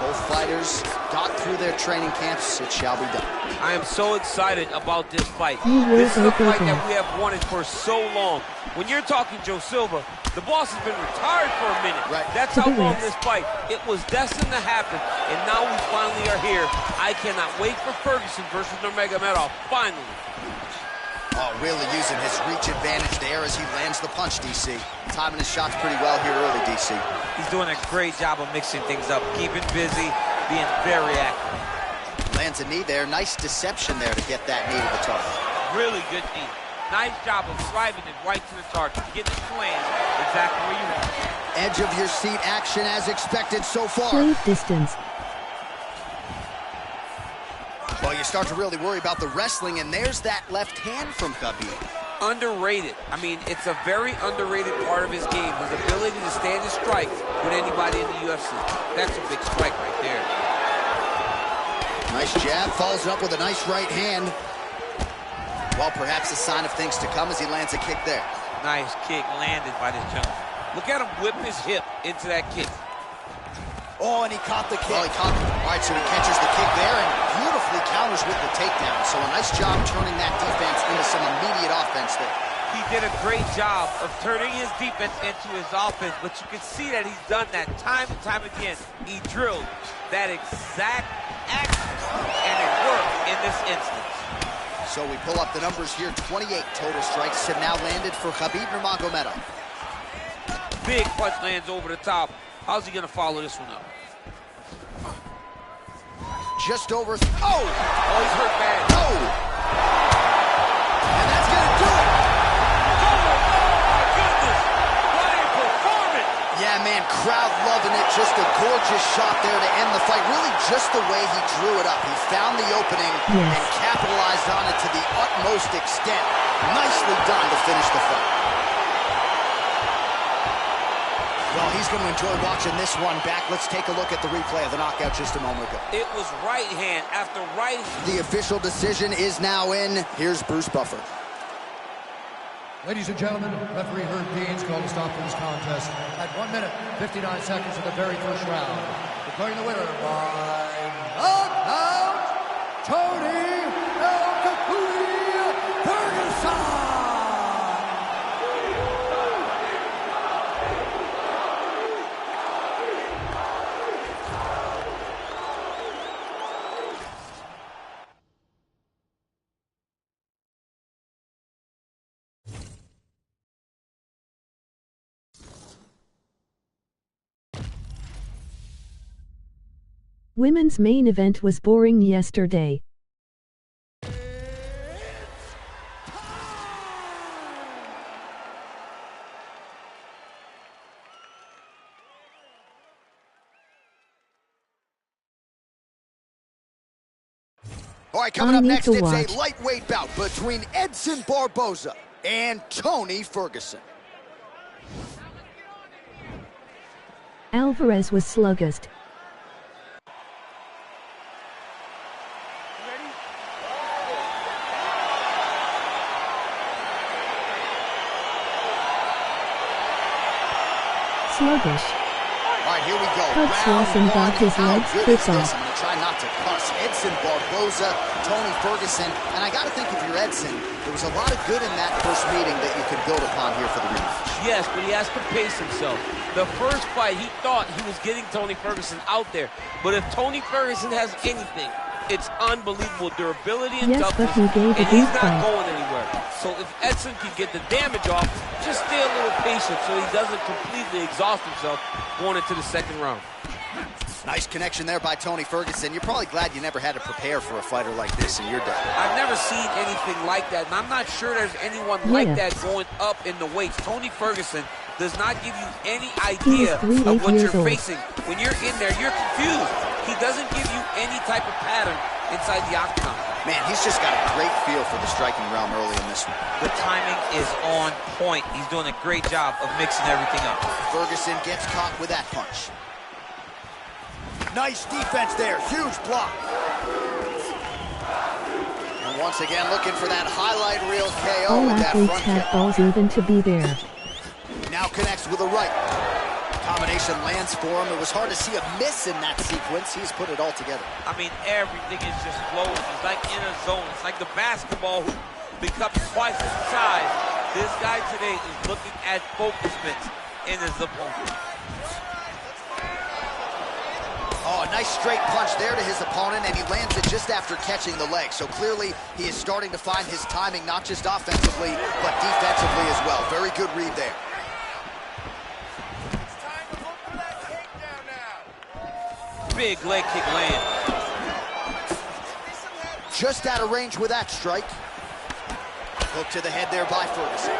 Speaker 2: Both fighters got through their training camps. It shall be done.
Speaker 3: I am so excited about this fight.
Speaker 6: You will
Speaker 3: This is a
Speaker 6: go
Speaker 3: fight
Speaker 6: bigger.
Speaker 3: that we have wanted for so long. When you're talking Joe Silva, the boss has been retired for a minute.
Speaker 2: Right.
Speaker 3: That's
Speaker 6: To
Speaker 3: how
Speaker 6: the
Speaker 3: long
Speaker 6: wrist.
Speaker 3: this fight. It was destined to happen, and now we finally are here. I cannot wait for Ferguson versus Nurmagomedov. Finally.
Speaker 2: Oh, really using his reach advantage there as he lands the punch, DC. Timing his shots pretty well here early, DC.
Speaker 3: He's doing a great job of mixing things up, keeping busy, being very active.
Speaker 2: Lands a knee there. Nice deception there to get that knee to the target.
Speaker 3: Really good knee. Nice job of driving it right to the target, getting it to land exactly where you want it.
Speaker 2: Edge of your seat action as expected so far.
Speaker 6: Play distance.
Speaker 2: Well, you start to really worry about the wrestling, and there's that left hand from Khabib.
Speaker 3: Underrated. I mean, it's a very underrated part of his game, his ability to stand his strikes with anybody in the UFC. That's a big strike right there.
Speaker 2: Nice jab, follows it up with a nice right hand. Well, perhaps a sign of things to come as he lands a kick there.
Speaker 3: Nice kick landed by this gentleman. Look at him whip his hip into that kick.
Speaker 2: Oh, and he caught the kick. Well, he caught it. All right, so he catches the kick there and beautifully counters with the takedown. So a nice job turning that defense into some immediate offense there.
Speaker 3: He did a great job of turning his defense into his offense, but you can see that he's done that time and time again. He drilled that exact action, and it worked in this instance.
Speaker 2: So we pull up the numbers here. 28 total strikes have now landed for Khabib Nurmagomedov.
Speaker 3: Big punch lands over the top. How's he gonna follow this one up?
Speaker 2: Just over. Oh!
Speaker 3: Oh, he's hurt bad.
Speaker 2: Oh! And that's gonna do it.
Speaker 3: Oh, my goodness! What a performance!
Speaker 2: Yeah, man, crowd loving it. Just a gorgeous shot there to end the fight. Really just the way he drew it up. He found the opening and capitalized on it to the utmost extent. Nicely done to finish the fight. Well, he's going to enjoy watching this one back. Let's take a look at the replay of the knockout just a moment ago.
Speaker 3: It was right hand after right.
Speaker 2: The official decision is now in. Here's Bruce Buffer.
Speaker 4: Ladies and gentlemen, referee Herb Deans called a stop to this contest at 1 minute, 59 seconds of the very first round. Declaring the winner by knockout, Tony El Kakui Ferguson!
Speaker 6: Women's main event was boring yesterday.
Speaker 2: All right, coming up
Speaker 6: need
Speaker 2: next,
Speaker 6: to
Speaker 2: it's
Speaker 6: watch.
Speaker 2: a lightweight bout between Edson Barboza and Tony Ferguson.
Speaker 6: Alvarez was sluggish. Sluggish.
Speaker 2: All right, here we go.
Speaker 6: Cub Swanson got his legs kicked
Speaker 2: I'm
Speaker 6: off.
Speaker 2: going to try not to cuss. Edson Barboza, Tony Ferguson, and I got to think if you're Edson, there was a lot of good in that first meeting that you could build upon here for the rematch.
Speaker 3: Yes, but he has to pace himself. The first fight, he thought he was getting Tony Ferguson out there. But if Tony Ferguson has anything, it's unbelievable durability and
Speaker 6: Yes, but
Speaker 3: toughness,
Speaker 6: he gave a
Speaker 3: and he's
Speaker 6: good
Speaker 3: not
Speaker 6: fight.
Speaker 3: going anywhere. So if Edson can get the damage off, just stay a little patient so he doesn't completely exhaust himself going into the second round.
Speaker 2: Nice connection there by Tony Ferguson. You're probably glad you never had to prepare for a fighter like this in your day.
Speaker 3: I've never seen anything like that, and I'm not sure there's anyone like that going up in the weights. Tony Ferguson does not give you any idea of what you're facing. When you're in there, you're confused. He doesn't give you any type of pattern inside the octagon.
Speaker 2: Man, he's just got a great feel for the striking realm early in this one.
Speaker 3: The timing is on point. He's doing a great job of mixing everything up.
Speaker 2: Ferguson gets caught with that punch. Nice defense there, huge block. And once again, looking for that highlight reel KO
Speaker 6: All
Speaker 2: with that
Speaker 6: athletes
Speaker 2: front
Speaker 6: have
Speaker 2: kick.
Speaker 6: balls even to be there.
Speaker 2: Now connects with a right. Combination lands for him. It was hard to see a miss in that sequence. He's put it all together.
Speaker 3: I mean, everything is just flowing. It's like in a zone. It's like the basketball who becomes twice his size. This guy today is looking at focus mitts in his opponent.
Speaker 2: Oh, a nice straight punch there to his opponent, and he lands it just after catching the leg. So clearly, he is starting to find his timing, not just offensively, but defensively as well. Very good read there.
Speaker 3: Big leg kick land.
Speaker 2: Just out of range with that strike. Hook to the head there by Ferguson.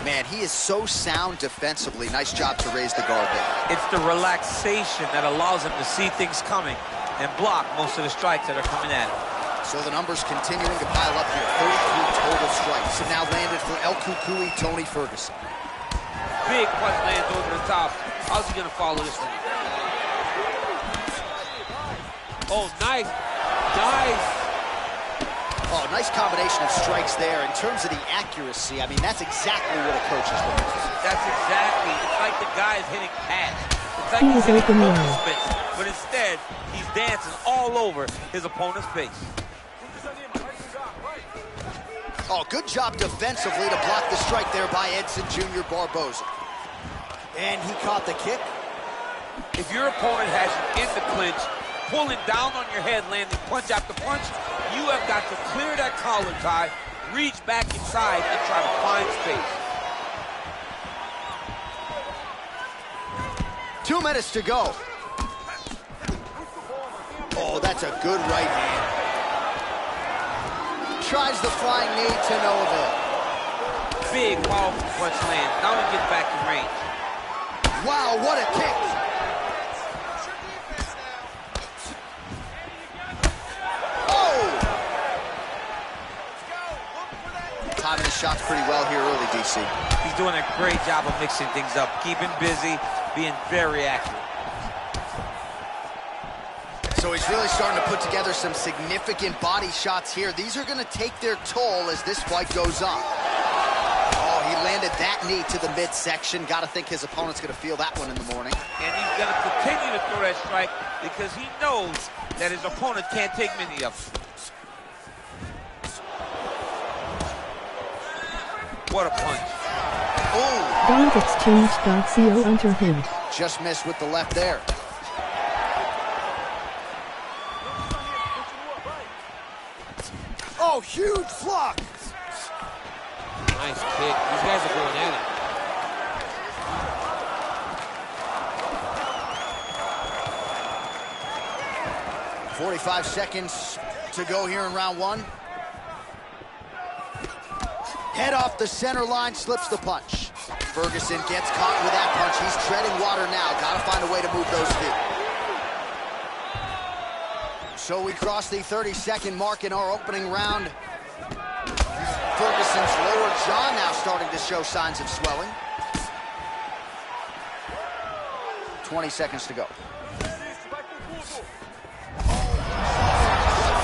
Speaker 2: Man, he is so sound defensively. Nice job to raise the guard there.
Speaker 3: It's the relaxation that allows him to see things coming and block most of the strikes that are coming at him.
Speaker 2: So the numbers continuing to pile up here. 33 total strikes. And now landed for El Cucuy, Tony Ferguson.
Speaker 3: Big punch lands over the top. How's he going to follow this one? Oh, nice. Nice.
Speaker 2: Oh, nice combination of strikes there. In terms of the accuracy, I mean, that's exactly what a coach is looking for.
Speaker 3: That's exactly. It's like the guy is hitting pads. It's like
Speaker 6: He
Speaker 3: he's
Speaker 6: is
Speaker 3: hitting
Speaker 6: open
Speaker 3: focus
Speaker 6: now.
Speaker 3: mitts, but instead, he's dancing all over his opponent's face.
Speaker 2: Oh, good job defensively to block the strike there by Edson Jr. Barboza. And he caught the kick.
Speaker 3: If your opponent has you in the clinch, pulling down on your head, landing punch after punch, you have got to clear that collar tie, reach back inside, and try to find space.
Speaker 2: 2 minutes to go. Oh, that's a good right hand. Tries the flying knee to no avail.
Speaker 3: Big, powerful punch land. Now he gets back in range.
Speaker 2: Wow, what a kick. Timing his shots pretty well here early, DC.
Speaker 3: He's doing a great job of mixing things up, keeping busy, being very accurate.
Speaker 2: So he's really starting to put together some significant body shots here. These are going to take their toll as this fight goes on. Oh, he landed that knee to the midsection. Got to think his opponent's going to feel that one in the morning.
Speaker 3: And he's going to continue to throw that strike because he knows that his opponent can't take many of them. What a punch.
Speaker 2: Oh!
Speaker 6: Don't exchange .co Unterhood.
Speaker 2: Just missed with the left there. Oh, huge block!
Speaker 3: Nice kick. These guys are going at it.
Speaker 2: 45 seconds to go here in round one. Head off the center line, slips the punch. Ferguson gets caught with that punch. He's treading water now. Got to find a way to move those feet. So we cross the 30-second mark in our opening round. Ferguson's lower jaw now starting to show signs of swelling. 20 seconds to go.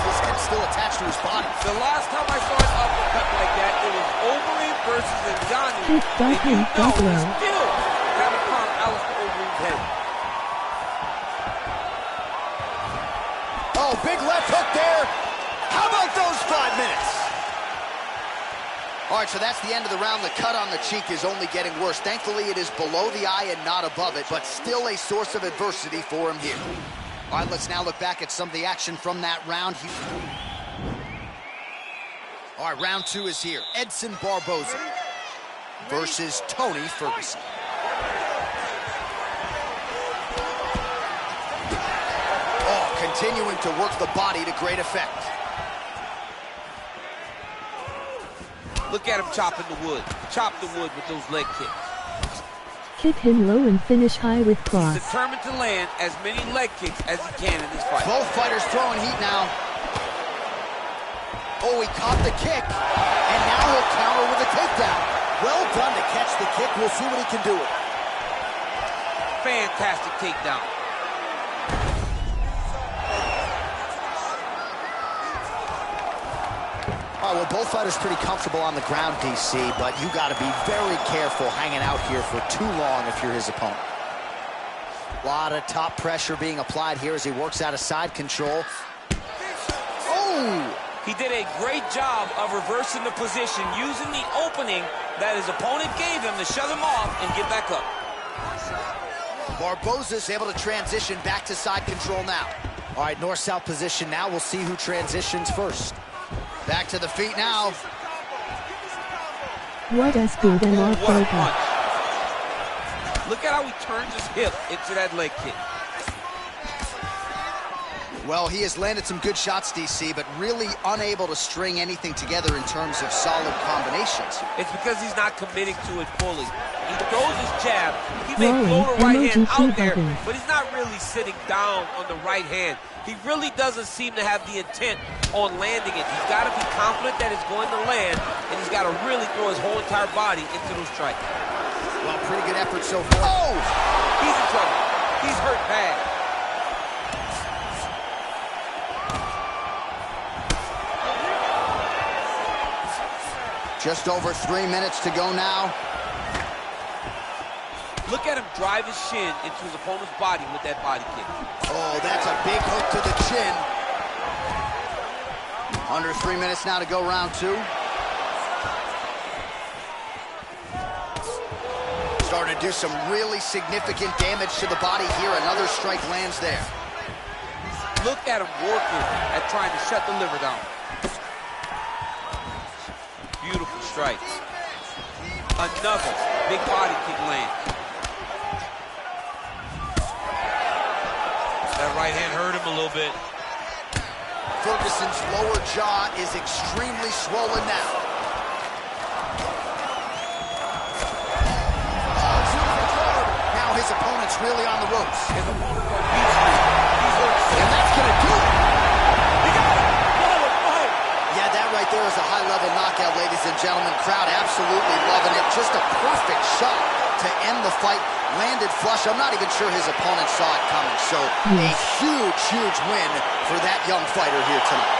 Speaker 2: This kid's still attached to his body.
Speaker 3: The last time I saw an uppercut like that, it was Overeem versus Ngannou.
Speaker 6: Hit
Speaker 3: And you know
Speaker 6: don't
Speaker 3: he
Speaker 6: blow.
Speaker 3: still haven't found Alistair Overeem's head.
Speaker 2: Oh, big left hook there. How about those 5 minutes? All right, so that's the end of the round. The cut on the cheek is only getting worse. Thankfully, it is below the eye and not above it, but still a source of adversity for him here. All right, let's now look back at some of the action from that round. All right, round two is here. Edson Barboza versus Tony Ferguson. Oh, continuing to work the body to great effect.
Speaker 3: Look at him chopping the wood. Chop the wood with those leg kicks.
Speaker 6: Hit him low and finish high with
Speaker 3: He's
Speaker 6: cross.
Speaker 3: determined to land as many leg kicks as he can in this fight.
Speaker 2: Both fighters throwing heat now. Oh, he caught the kick, and now he'll counter with a takedown. Well done to catch the kick. We'll see what he can do with it.
Speaker 3: Fantastic takedown.
Speaker 2: All Oh, well, both fighters pretty comfortable on the ground, DC, but you got to be very careful hanging out here for too long if you're his opponent. A lot of top pressure being applied here as he works out of side control. Oh!
Speaker 3: He did a great job of reversing the position, using the opening that his opponent gave him to shut him off and get back up.
Speaker 2: Barboza's able to transition back to side control now. All right, north-south position now. We'll see who transitions first. Back to the feet now.
Speaker 6: What a speed and what
Speaker 3: What a
Speaker 6: focus.
Speaker 3: punch. Look at how he turns his hip into that leg kick.
Speaker 2: Well, he has landed some good shots, DC, but really unable to string anything together in terms of solid combinations.
Speaker 3: It's because he's not committing to it fully. He throws his jab. He may
Speaker 6: Rolling
Speaker 3: throw the right hand
Speaker 6: emoji
Speaker 3: out there,
Speaker 6: button.
Speaker 3: but he's not really sitting down on the right hand. He really doesn't seem to have the intent on landing it. He's got to be confident that it's going to land, and he's got to really throw his whole entire body into those strikes.
Speaker 2: Well, pretty good effort so far. Oh!
Speaker 3: He's in trouble. He's hurt bad.
Speaker 2: Just over 3 minutes to go now.
Speaker 3: Look at him drive his shin into his opponent's body with that body kick.
Speaker 2: Oh, that's a big hook to the chin. Under 3 minutes now to go, round two. Starting to do some really significant damage to the body here. Another strike lands there.
Speaker 3: Look at him working at trying to shut the liver down. Beautiful strike. Another big body kick land. That right hand hurt him a little bit.
Speaker 2: Ferguson's lower jaw is extremely swollen now. Now his opponent's really on the ropes.
Speaker 3: His opponent's on Beach Street. He's hurt so
Speaker 2: And that's going to do it.
Speaker 3: He got it. What a fight.
Speaker 2: Yeah, that right there is a high-level knockout, ladies and gentlemen. Crowd absolutely loving it. Just a perfect shot to end the fight. Landed flush. I'm not even sure his opponent saw it coming. So a huge, huge win for that young fighter here tonight.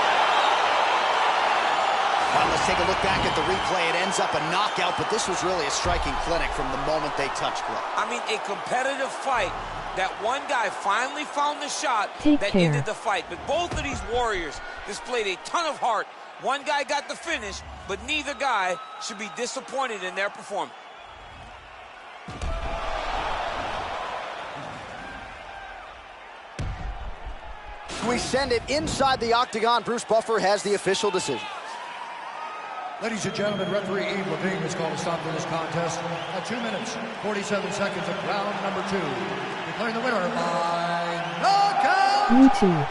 Speaker 2: All right, let's take a look back at the replay. It ends up a knockout, but this was really a striking clinic from the moment they touched gloves.
Speaker 3: I mean, a competitive fight. That one guy finally found the shot that ended the fight. But both of these warriors displayed a ton of heart. One guy got the finish, but neither guy should be disappointed in their performance.
Speaker 2: We send it inside the octagon. Bruce Buffer has the official decision.
Speaker 4: Ladies and gentlemen, referee Yves Lavigne has called a stop to this contest at 2 minutes, 47 seconds of round number 2. Declaring the winner by knockout, Edson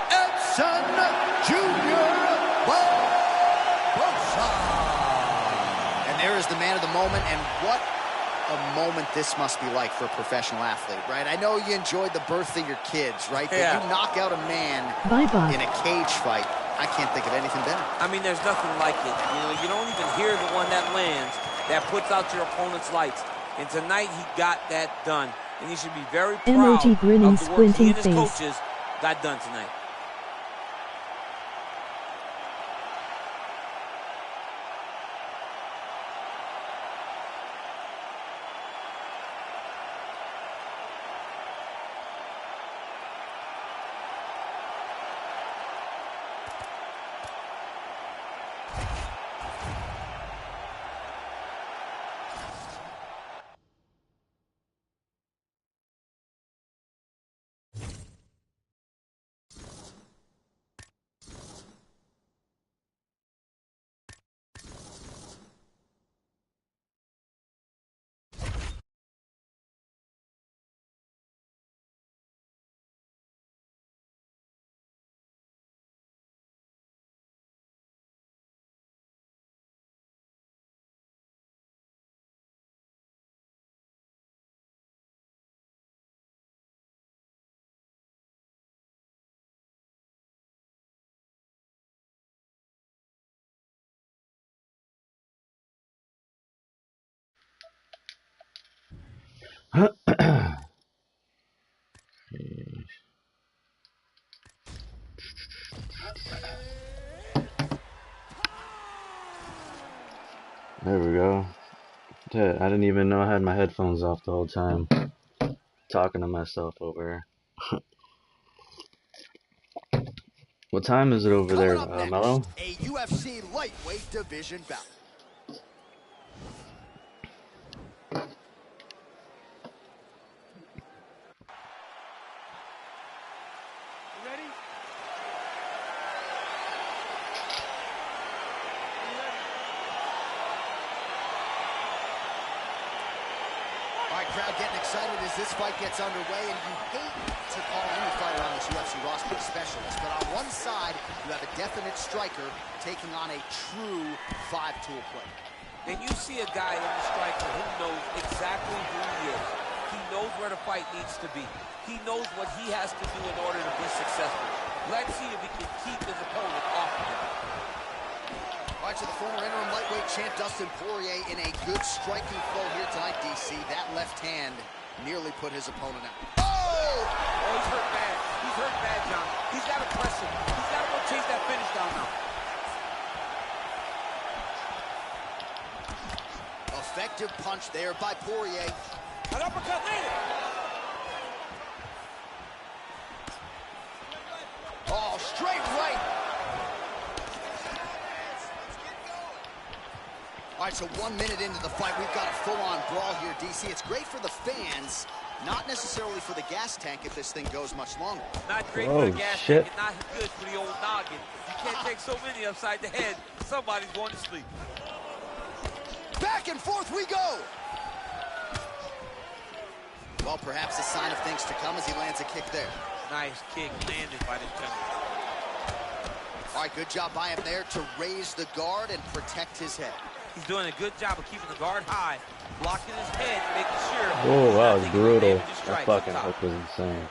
Speaker 4: Jr. Barboza.
Speaker 2: And there is the man of the moment, and what a moment this must be like for a professional athlete, right? I know you enjoyed the birth of your kids, right?
Speaker 3: Yeah.
Speaker 2: But you knock out a man in a cage fight. I can't think of anything better.
Speaker 3: I mean, there's nothing like it. You know, you don't even hear the one that lands, that puts out your opponent's lights. And tonight, he got that done. And he should be very proud of
Speaker 6: grinning,
Speaker 3: the work he and his
Speaker 6: face.
Speaker 3: coaches got done tonight.
Speaker 9: shit. I didn't even know I had my headphones off the whole time. Talking to myself over here. What time is it over there, Mello?
Speaker 2: A UFC lightweight division bout. Crowd getting excited as this fight gets underway, and you hate to call any fighter on this UFC roster a specialist, but on one side, you have a definite striker taking on a true five-tool player.
Speaker 3: And you see a guy in the striker who knows exactly who he is. He knows where the fight needs to be. He knows what he has to do in order to be successful. Let's see if he can keep his opponent off of him.
Speaker 2: All right, so the former interim lightweight champ Dustin Poirier in a good striking flow here tonight, DC. That left hand nearly put his opponent out. Oh!
Speaker 3: Oh, he's hurt bad. He's hurt bad, John. He's got to press him. He's got to go chase that finish down now.
Speaker 2: Effective punch there by Poirier.
Speaker 3: An uppercut landed.
Speaker 2: Oh, straight right. All right, so 1 minute into the fight, we've got a full-on brawl here, DC. It's great for the fans, not necessarily for the gas tank if this thing goes much longer.
Speaker 3: Not great for the gas tank, and not good for the old noggin. You can't take so many upside the head. Somebody's going to sleep.
Speaker 2: Back and forth we go. Well, perhaps a sign of things to come as he lands a kick there.
Speaker 3: Nice kick landed by this gentleman.
Speaker 2: All right, good job by him there to raise the guard and protect his head.
Speaker 3: He's doing a good job of keeping the guard high, blocking his head, making sure.
Speaker 9: Oh, that was brutal. That fucking hook was insane.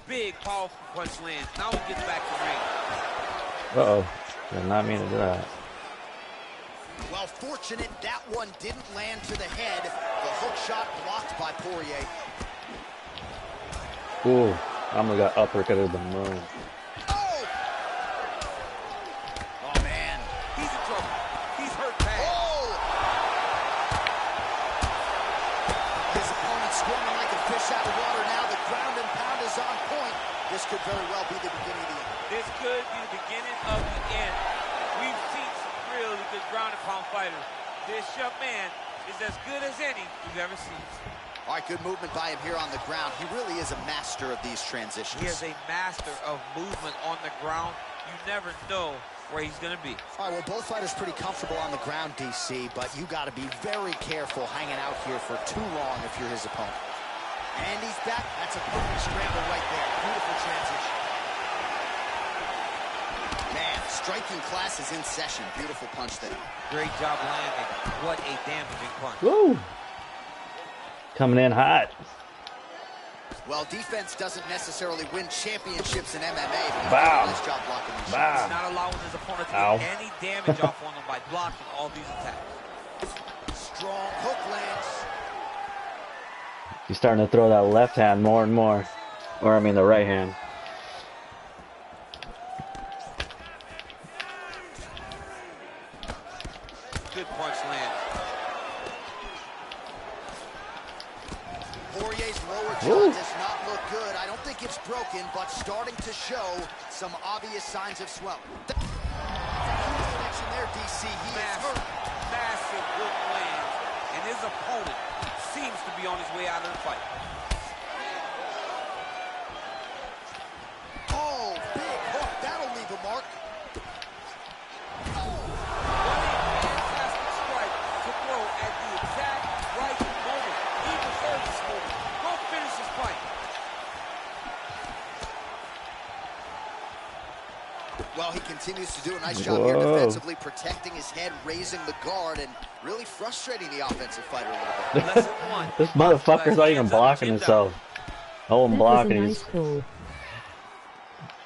Speaker 3: Big, powerful punch lands. Now he gets back to ring.
Speaker 9: Uh-oh. Did not mean to do that.
Speaker 2: Well, fortunate that one didn't land to the head. The hook shot blocked by Poirier.
Speaker 9: Ooh. I almost got uppercutted the moon.
Speaker 2: Oh! Oh, man.
Speaker 3: He's in trouble. He's hurt bad.
Speaker 2: Oh! His opponent squirming like a fish out of water now. The ground and pound is on point. This could very well be the beginning of the end.
Speaker 3: This could be the beginning of the end. We've seen some really good ground and pound fighters. This young man is as good as any we've ever seen.
Speaker 2: All right, good movement by him here on the ground. He really is a master of these transitions.
Speaker 3: He is a master of movement on the ground. You never know where he's going to be.
Speaker 2: All right, well, both fighters pretty comfortable on the ground, DC, but you got to be very careful hanging out here for too long if you're his opponent. And he's back. That's a perfect scramble right there. Beautiful transition. Man, striking class is in session. Beautiful punch there.
Speaker 3: Great job landing. What a damaging punch.
Speaker 9: Woo! Coming in hot.
Speaker 2: Well, defense doesn't necessarily win championships in MMA.
Speaker 9: Wow.
Speaker 2: Nice job blocking these
Speaker 9: wow.
Speaker 2: shots.
Speaker 3: He's not allowing his opponent to get any damage off on him by blocking all these attacks.
Speaker 2: Strong hook lands.
Speaker 9: He's starting to throw that left hand more and more. Or, I mean, the right hand.
Speaker 3: Good punch land.
Speaker 2: Poirier's lower jaw does not look good. I don't think it's broken, but starting to show some obvious signs of swelling. Huge connection there, DC. He is hurt.
Speaker 3: Massive hook lands, and his opponent seems to be on his way out of the fight.
Speaker 2: Oh, big hook. That'll leave a mark. Well, he continues to do a nice job here defensively, protecting his head, raising the guard, and really frustrating the offensive fighter a little bit.
Speaker 3: Lesson one.
Speaker 9: This motherfucker's not even blocking himself. Oh, I'm blocking.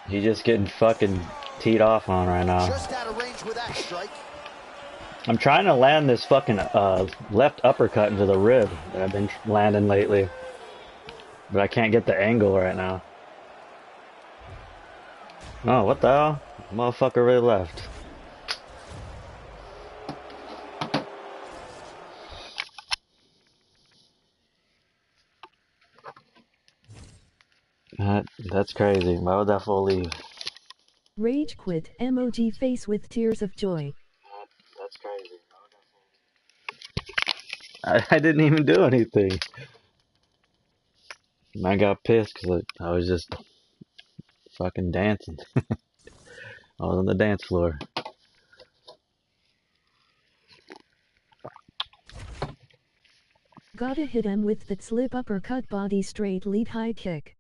Speaker 9: He's just getting fucking teed off on right now.
Speaker 2: Just out of range with that strike.
Speaker 9: I'm trying to land this fucking left uppercut into the rib that I've been landing lately. But I can't get the angle right now. Oh, what the hell? Motherfucker really left. That's crazy. Why would that fool leave?
Speaker 6: Rage quit. Emoji face with tears of joy.
Speaker 9: That's crazy. I didn't even do anything. I got pissed because I was just fucking dancing. I was on the dance floor.
Speaker 6: Gotta hit him with that slip uppercut body straight lead high kick.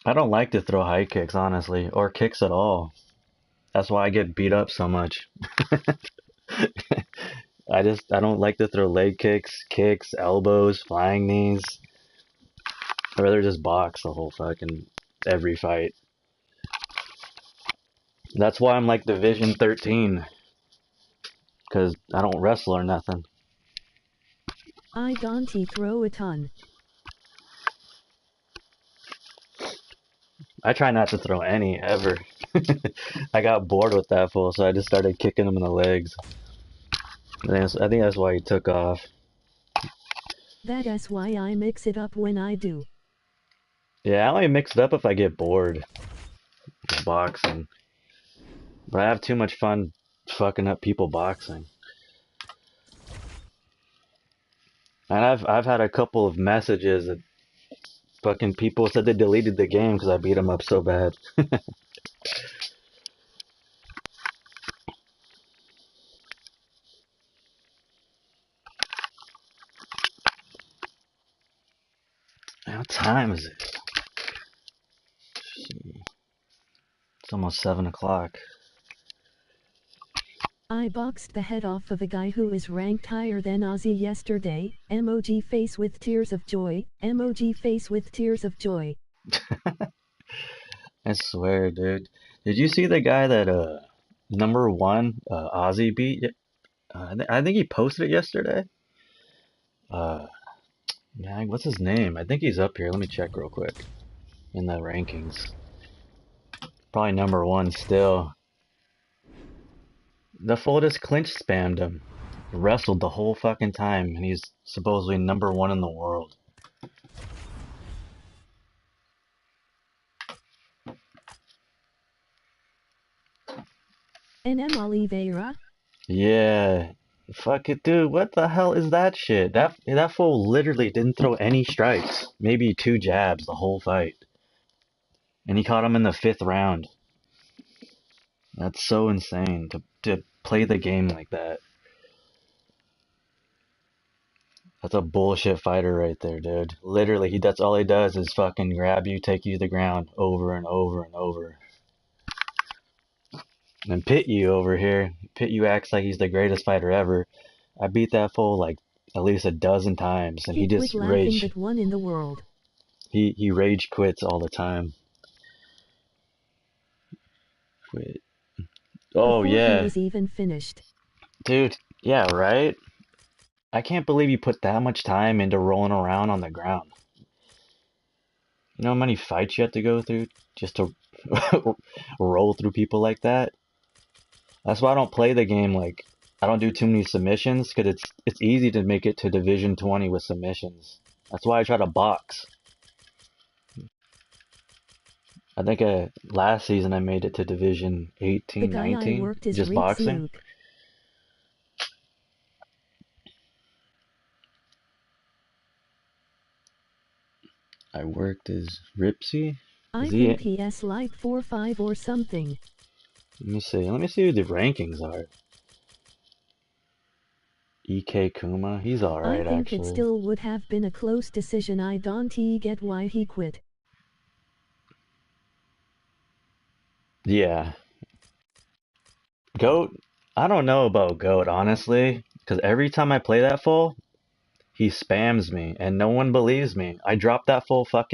Speaker 9: I don't like to throw high kicks, honestly, or kicks at all. That's why I get beat up so much. I don't like to throw leg kicks, elbows, flying knees. I'd rather just box the whole fucking every fight. That's why I'm like Division 13. Because I don't wrestle or nothing.
Speaker 6: I don't throw a ton.
Speaker 9: I try not to throw any, ever. I got bored with that fool, so I just started kicking him in the legs. I think that's why he took off.
Speaker 6: That's why I mix it up when I do.
Speaker 9: Yeah, I only mix it up if I get bored with boxing. But I have too much fun fucking up people boxing. And I've had a couple of messages that fucking people said they deleted the game because I beat them up so bad. What time is it? It's almost 7 o'clock.
Speaker 6: I boxed the head off of a guy who is ranked higher than Ozzy yesterday. Emoji face with tears of joy. Emoji face with tears of joy.
Speaker 9: I swear, dude. Did you see the guy that #1 Ozzy beat? I think he posted it yesterday. Yeah, what's his name? I think he's up here. Let me check real quick in the rankings. Probably #1 still. The fool just clinch spammed him. Wrestled the whole fucking time, and he's supposedly #1 in the world.
Speaker 6: NM Oliveira?
Speaker 9: Yeah. Fuck it, dude. What the hell is that shit? That fool literally didn't throw any strikes. Maybe 2 jabs the whole fight. And he caught him in the 5th round. That's so insane to play the game like that. That's a bullshit fighter right there, dude. Literally, that's all he does is fucking grab you, take you to the ground over and over and over. And Pit you over here. Pit you acts like he's the greatest fighter ever. I beat that fool like at least a dozen times, and he just rage.
Speaker 6: That one in the world.
Speaker 9: He rage quits all the time. Quit. Oh yeah.
Speaker 6: He was even finished.
Speaker 9: Dude, yeah, right? I can't believe you put that much time into rolling around on the ground. You know how many fights you have to go through just to roll through people like that? That's why I don't play the game like I don't do too many submissions, because it's easy to make it to Division 20 with submissions. That's why I try to box. I think last season I made it to Division 18, 19, just boxing. I worked as Ripsy.
Speaker 6: I think PS like 4 or 5 or something.
Speaker 9: Let me see who the rankings are. EK Kuma, he's alright actually.
Speaker 6: I think it still would have been a close decision. I don't get why he quit.
Speaker 9: Yeah. Goat, I don't know about Goat, honestly, because every time I play that fool, he spams me, and no one believes me. I dropped that fool fucking